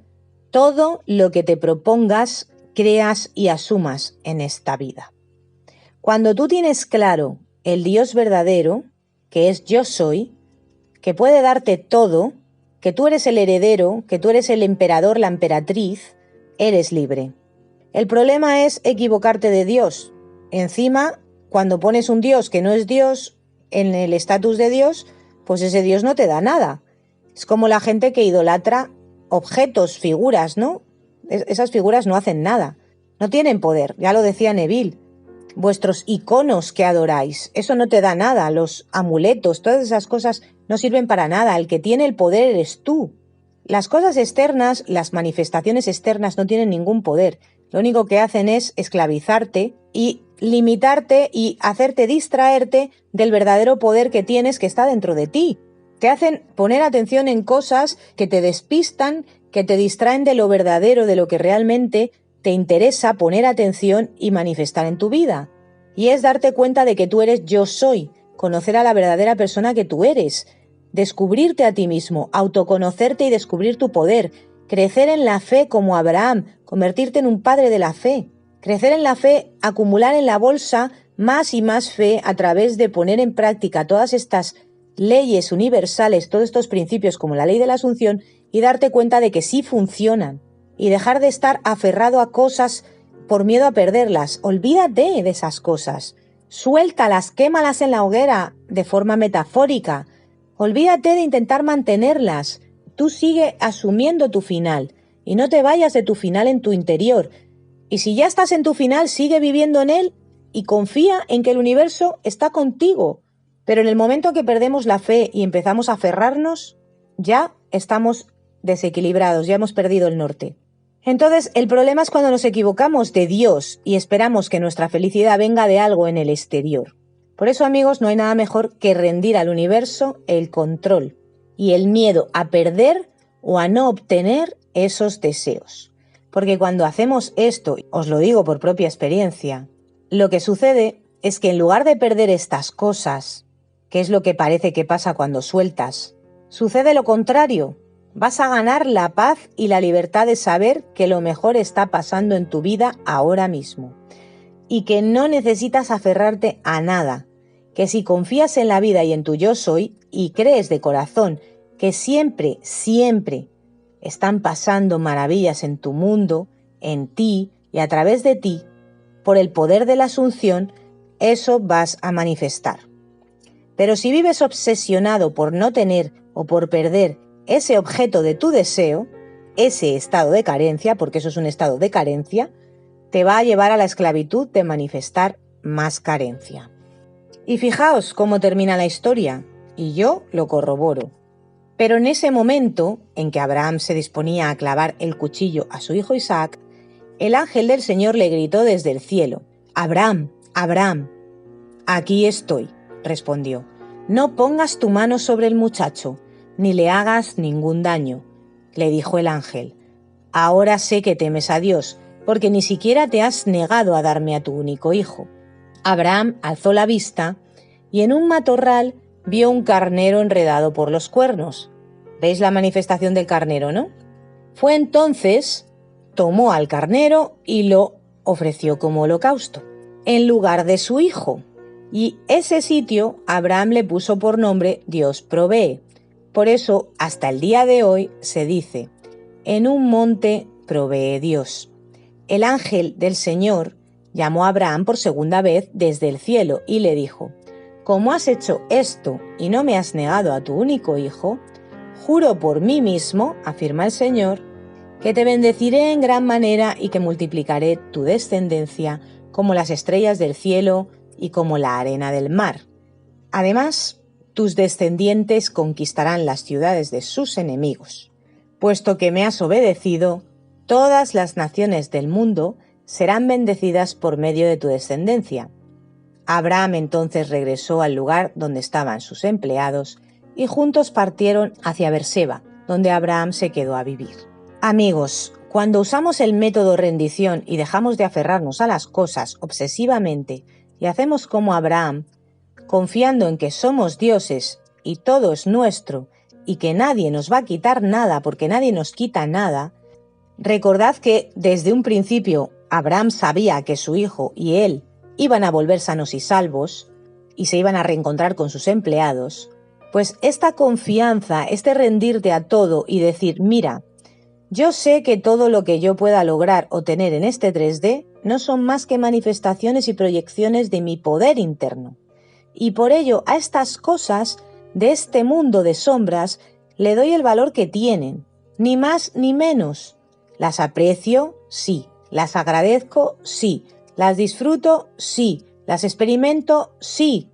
todo lo que te propongas, creas y asumas en esta vida. Cuando tú tienes claro el Dios verdadero, que es yo soy, que puede darte todo, que tú eres el heredero, que tú eres el emperador, la emperatriz, eres libre. El problema es equivocarte de Dios. Encima, cuando pones un Dios que no es Dios en el estatus de Dios, pues ese Dios no te da nada. Es como la gente que idolatra objetos, figuras, ¿no? Esas figuras no hacen nada, no tienen poder, ya lo decía Neville. Vuestros iconos que adoráis, eso no te da nada, los amuletos, todas esas cosas no sirven para nada, el que tiene el poder eres tú. Las cosas externas, las manifestaciones externas no tienen ningún poder, lo único que hacen es esclavizarte y limitarte y hacerte distraerte del verdadero poder que tienes que está dentro de ti. Te hacen poner atención en cosas que te despistan, que te distraen de lo verdadero, de lo que realmente te interesa poner atención y manifestar en tu vida. Y es darte cuenta de que tú eres yo soy, conocer a la verdadera persona que tú eres, descubrirte a ti mismo, autoconocerte y descubrir tu poder, crecer en la fe como Abraham, convertirte en un padre de la fe, crecer en la fe, acumular en la bolsa más y más fe a través de poner en práctica todas estas leyes universales, todos estos principios como la ley de la Asunción y darte cuenta de que sí funcionan y dejar de estar aferrado a cosas por miedo a perderlas. Olvídate de esas cosas, suéltalas, quémalas en la hoguera de forma metafórica. Olvídate de intentar mantenerlas. Tú sigue asumiendo tu final y no te vayas de tu final en tu interior. Y si ya estás en tu final, sigue viviendo en él y confía en que el universo está contigo. Pero en el momento que perdemos la fe y empezamos a aferrarnos, ya estamos desequilibrados, ya hemos perdido el norte. Entonces, el problema es cuando nos equivocamos de Dios y esperamos que nuestra felicidad venga de algo en el exterior. Por eso, amigos, no hay nada mejor que rendir al universo el control y el miedo a perder o a no obtener esos deseos. Porque cuando hacemos esto, os lo digo por propia experiencia, lo que sucede es que en lugar de perder estas cosas, que es lo que parece que pasa cuando sueltas, sucede lo contrario. Vas a ganar la paz y la libertad de saber que lo mejor está pasando en tu vida ahora mismo y que no necesitas aferrarte a nada, que si confías en la vida y en tu yo soy y crees de corazón que siempre, siempre están pasando maravillas en tu mundo, en ti y a través de ti, por el poder de la Asunción, eso vas a manifestar. Pero si vives obsesionado por no tener o por perder ese objeto de tu deseo, ese estado de carencia, porque eso es un estado de carencia, te va a llevar a la esclavitud de manifestar más carencia. Y fijaos cómo termina la historia, y yo lo corroboro. Pero en ese momento en que Abraham se disponía a clavar el cuchillo a su hijo Isaac, el ángel del Señor le gritó desde el cielo: «Abraham, Abraham». «Aquí estoy», respondió. «No pongas tu mano sobre el muchacho, ni le hagas ningún daño», le dijo el ángel. «Ahora sé que temes a Dios, porque ni siquiera te has negado a darme a tu único hijo». Abraham alzó la vista y en un matorral vio un carnero enredado por los cuernos. ¿Veis la manifestación del carnero, no? Fue entonces, tomó al carnero y lo ofreció como holocausto, en lugar de su hijo. Y ese sitio Abraham le puso por nombre Dios provee. Por eso, hasta el día de hoy se dice: en un monte provee Dios. El ángel del Señor llamó a Abraham por segunda vez desde el cielo y le dijo: «Como has hecho esto y no me has negado a tu único hijo, juro por mí mismo, afirma el Señor, que te bendeciré en gran manera y que multiplicaré tu descendencia como las estrellas del cielo y como la arena del mar. Además, tus descendientes conquistarán las ciudades de sus enemigos. Puesto que me has obedecido, todas las naciones del mundo serán bendecidas por medio de tu descendencia». Abraham entonces regresó al lugar donde estaban sus empleados y juntos partieron hacia Berseba, donde Abraham se quedó a vivir. Amigos, cuando usamos el método rendición y dejamos de aferrarnos a las cosas obsesivamente y hacemos como Abraham, confiando en que somos dioses y todo es nuestro y que nadie nos va a quitar nada porque nadie nos quita nada, recordad que desde un principio Abraham sabía que su hijo y él iban a volver sanos y salvos y se iban a reencontrar con sus empleados, pues esta confianza, este rendirte a todo y decir: mira, yo sé que todo lo que yo pueda lograr o tener en este 3D no son más que manifestaciones y proyecciones de mi poder interno. Y por ello a estas cosas de este mundo de sombras le doy el valor que tienen, ni más ni menos. Las aprecio, sí. Las agradezco, sí. Las disfruto, sí. Las experimento, sí.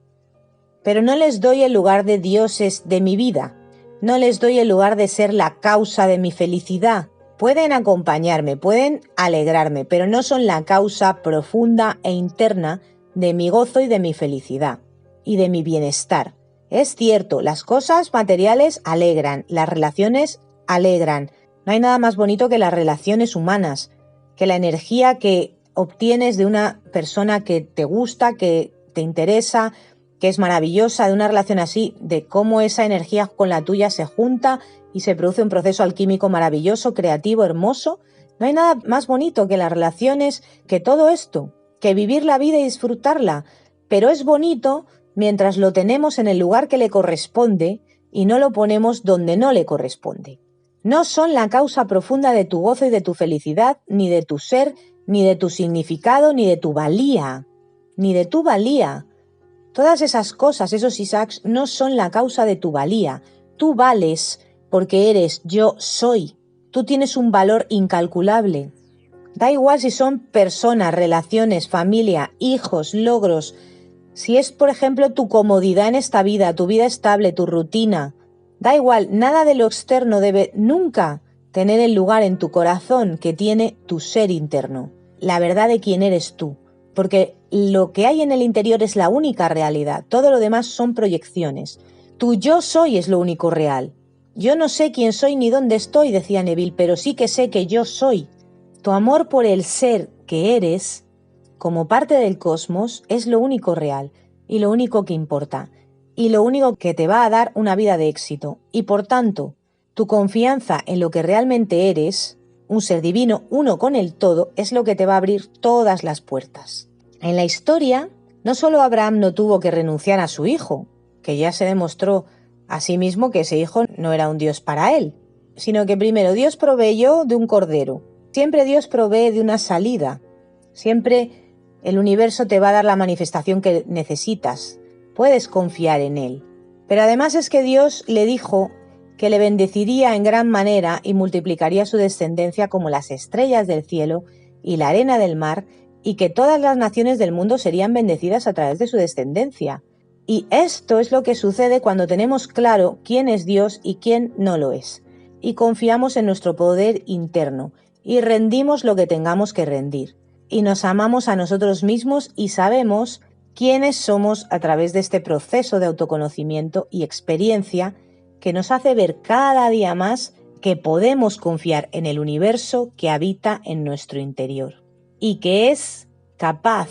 Pero no les doy el lugar de dioses de mi vida. No les doy el lugar de ser la causa de mi felicidad. Pueden acompañarme, pueden alegrarme, pero no son la causa profunda e interna de mi gozo y de mi felicidad y de mi bienestar. Es cierto, las cosas materiales alegran, las relaciones alegran. No hay nada más bonito que las relaciones humanas, que la energía que obtienes de una persona que te gusta, que te interesa, que es maravillosa, de una relación así, de cómo esa energía con la tuya se junta y se produce un proceso alquímico maravilloso, creativo, hermoso. No hay nada más bonito que las relaciones, que todo esto, que vivir la vida y disfrutarla. Pero es bonito mientras lo tenemos en el lugar que le corresponde y no lo ponemos donde no le corresponde. No son la causa profunda de tu gozo y de tu felicidad, ni de tu ser, ni de tu significado, ni de tu valía. Ni de tu valía. Todas esas cosas, esos Isaacs, no son la causa de tu valía. Tú vales porque eres yo soy. Tú tienes un valor incalculable. Da igual si son personas, relaciones, familia, hijos, logros. Si es, por ejemplo, tu comodidad en esta vida, tu vida estable, tu rutina. Da igual, nada de lo externo debe nunca tener el lugar en tu corazón que tiene tu ser interno. La verdad de quién eres tú. Porque lo que hay en el interior es la única realidad. Todo lo demás son proyecciones. Tu yo soy es lo único real. Yo no sé quién soy ni dónde estoy, decía Neville, pero sí que sé que yo soy. Tu amor por el ser que eres, como parte del cosmos, es lo único real y lo único que importa y lo único que te va a dar una vida de éxito. Y por tanto, tu confianza en lo que realmente eres, un ser divino, uno con el todo, es lo que te va a abrir todas las puertas. En la historia, no solo Abraham no tuvo que renunciar a su hijo, que ya se demostró a sí mismo que ese hijo no era un Dios para él, sino que primero Dios proveyó de un cordero. Siempre Dios provee de una salida. Siempre el universo te va a dar la manifestación que necesitas. Puedes confiar en él. Pero además es que Dios le dijo que le bendeciría en gran manera y multiplicaría su descendencia como las estrellas del cielo y la arena del mar, y que todas las naciones del mundo serían bendecidas a través de su descendencia. Y esto es lo que sucede cuando tenemos claro quién es Dios y quién no lo es, y confiamos en nuestro poder interno, y rendimos lo que tengamos que rendir, y nos amamos a nosotros mismos y sabemos quiénes somos a través de este proceso de autoconocimiento y experiencia que nos hace ver cada día más que podemos confiar en el universo que habita en nuestro interior y que es capaz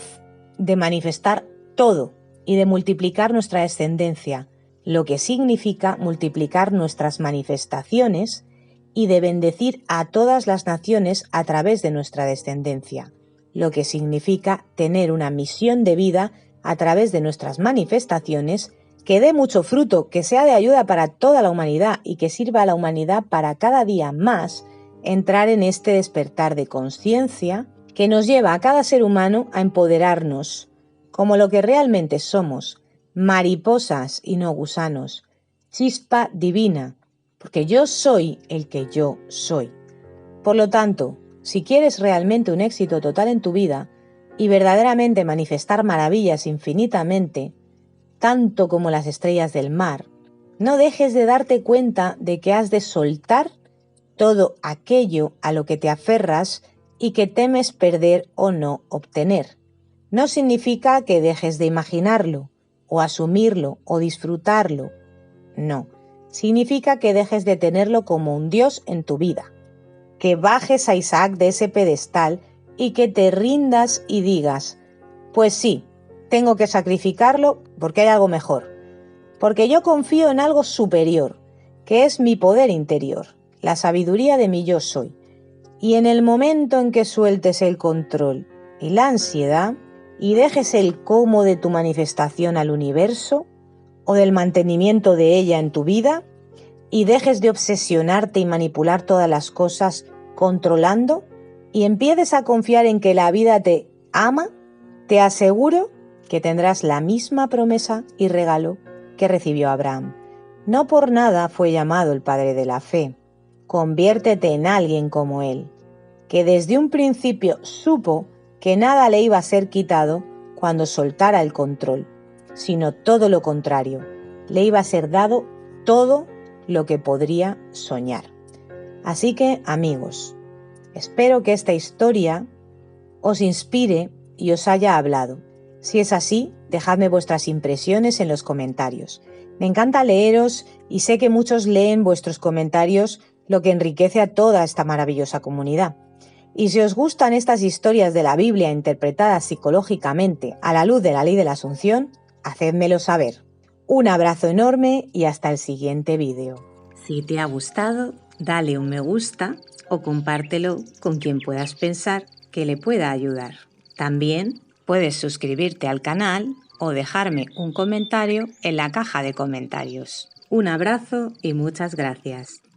de manifestar todo y de multiplicar nuestra descendencia, lo que significa multiplicar nuestras manifestaciones y de bendecir a todas las naciones a través de nuestra descendencia, lo que significa tener una misión de vida a través de nuestras manifestaciones que dé mucho fruto, que sea de ayuda para toda la humanidad y que sirva a la humanidad para cada día más entrar en este despertar de conciencia que nos lleva a cada ser humano a empoderarnos como lo que realmente somos, mariposas y no gusanos, chispa divina, porque yo soy el que yo soy. Por lo tanto, si quieres realmente un éxito total en tu vida y verdaderamente manifestar maravillas infinitamente, tanto como las estrellas del mar, no dejes de darte cuenta de que has de soltar todo aquello a lo que te aferras y que temes perder o no obtener. No significa que dejes de imaginarlo, o asumirlo, o disfrutarlo. No, significa que dejes de tenerlo como un Dios en tu vida, que bajes a Isaac de ese pedestal y que te rindas y digas, pues sí, tengo que sacrificarlo porque hay algo mejor, porque yo confío en algo superior, que es mi poder interior, la sabiduría de mi yo soy. Y en el momento en que sueltes el control y la ansiedad y dejes el cómo de tu manifestación al universo o del mantenimiento de ella en tu vida y dejes de obsesionarte y manipular todas las cosas controlando y empieces a confiar en que la vida te ama, te aseguro que tendrás la misma promesa y regalo que recibió Abraham. No por nada fue llamado el padre de la fe. Conviértete en alguien como él, que desde un principio supo que nada le iba a ser quitado cuando soltara el control, sino todo lo contrario, le iba a ser dado todo lo que podría soñar. Así que, amigos, espero que esta historia os inspire y os haya hablado. Si es así, dejadme vuestras impresiones en los comentarios. Me encanta leeros y sé que muchos leen vuestros comentarios, lo que enriquece a toda esta maravillosa comunidad. Y si os gustan estas historias de la Biblia interpretadas psicológicamente a la luz de la ley de la Asunción, hacédmelo saber. Un abrazo enorme y hasta el siguiente vídeo. Si te ha gustado, dale un me gusta o compártelo con quien puedas pensar que le pueda ayudar. También puedes suscribirte al canal o dejarme un comentario en la caja de comentarios. Un abrazo y muchas gracias.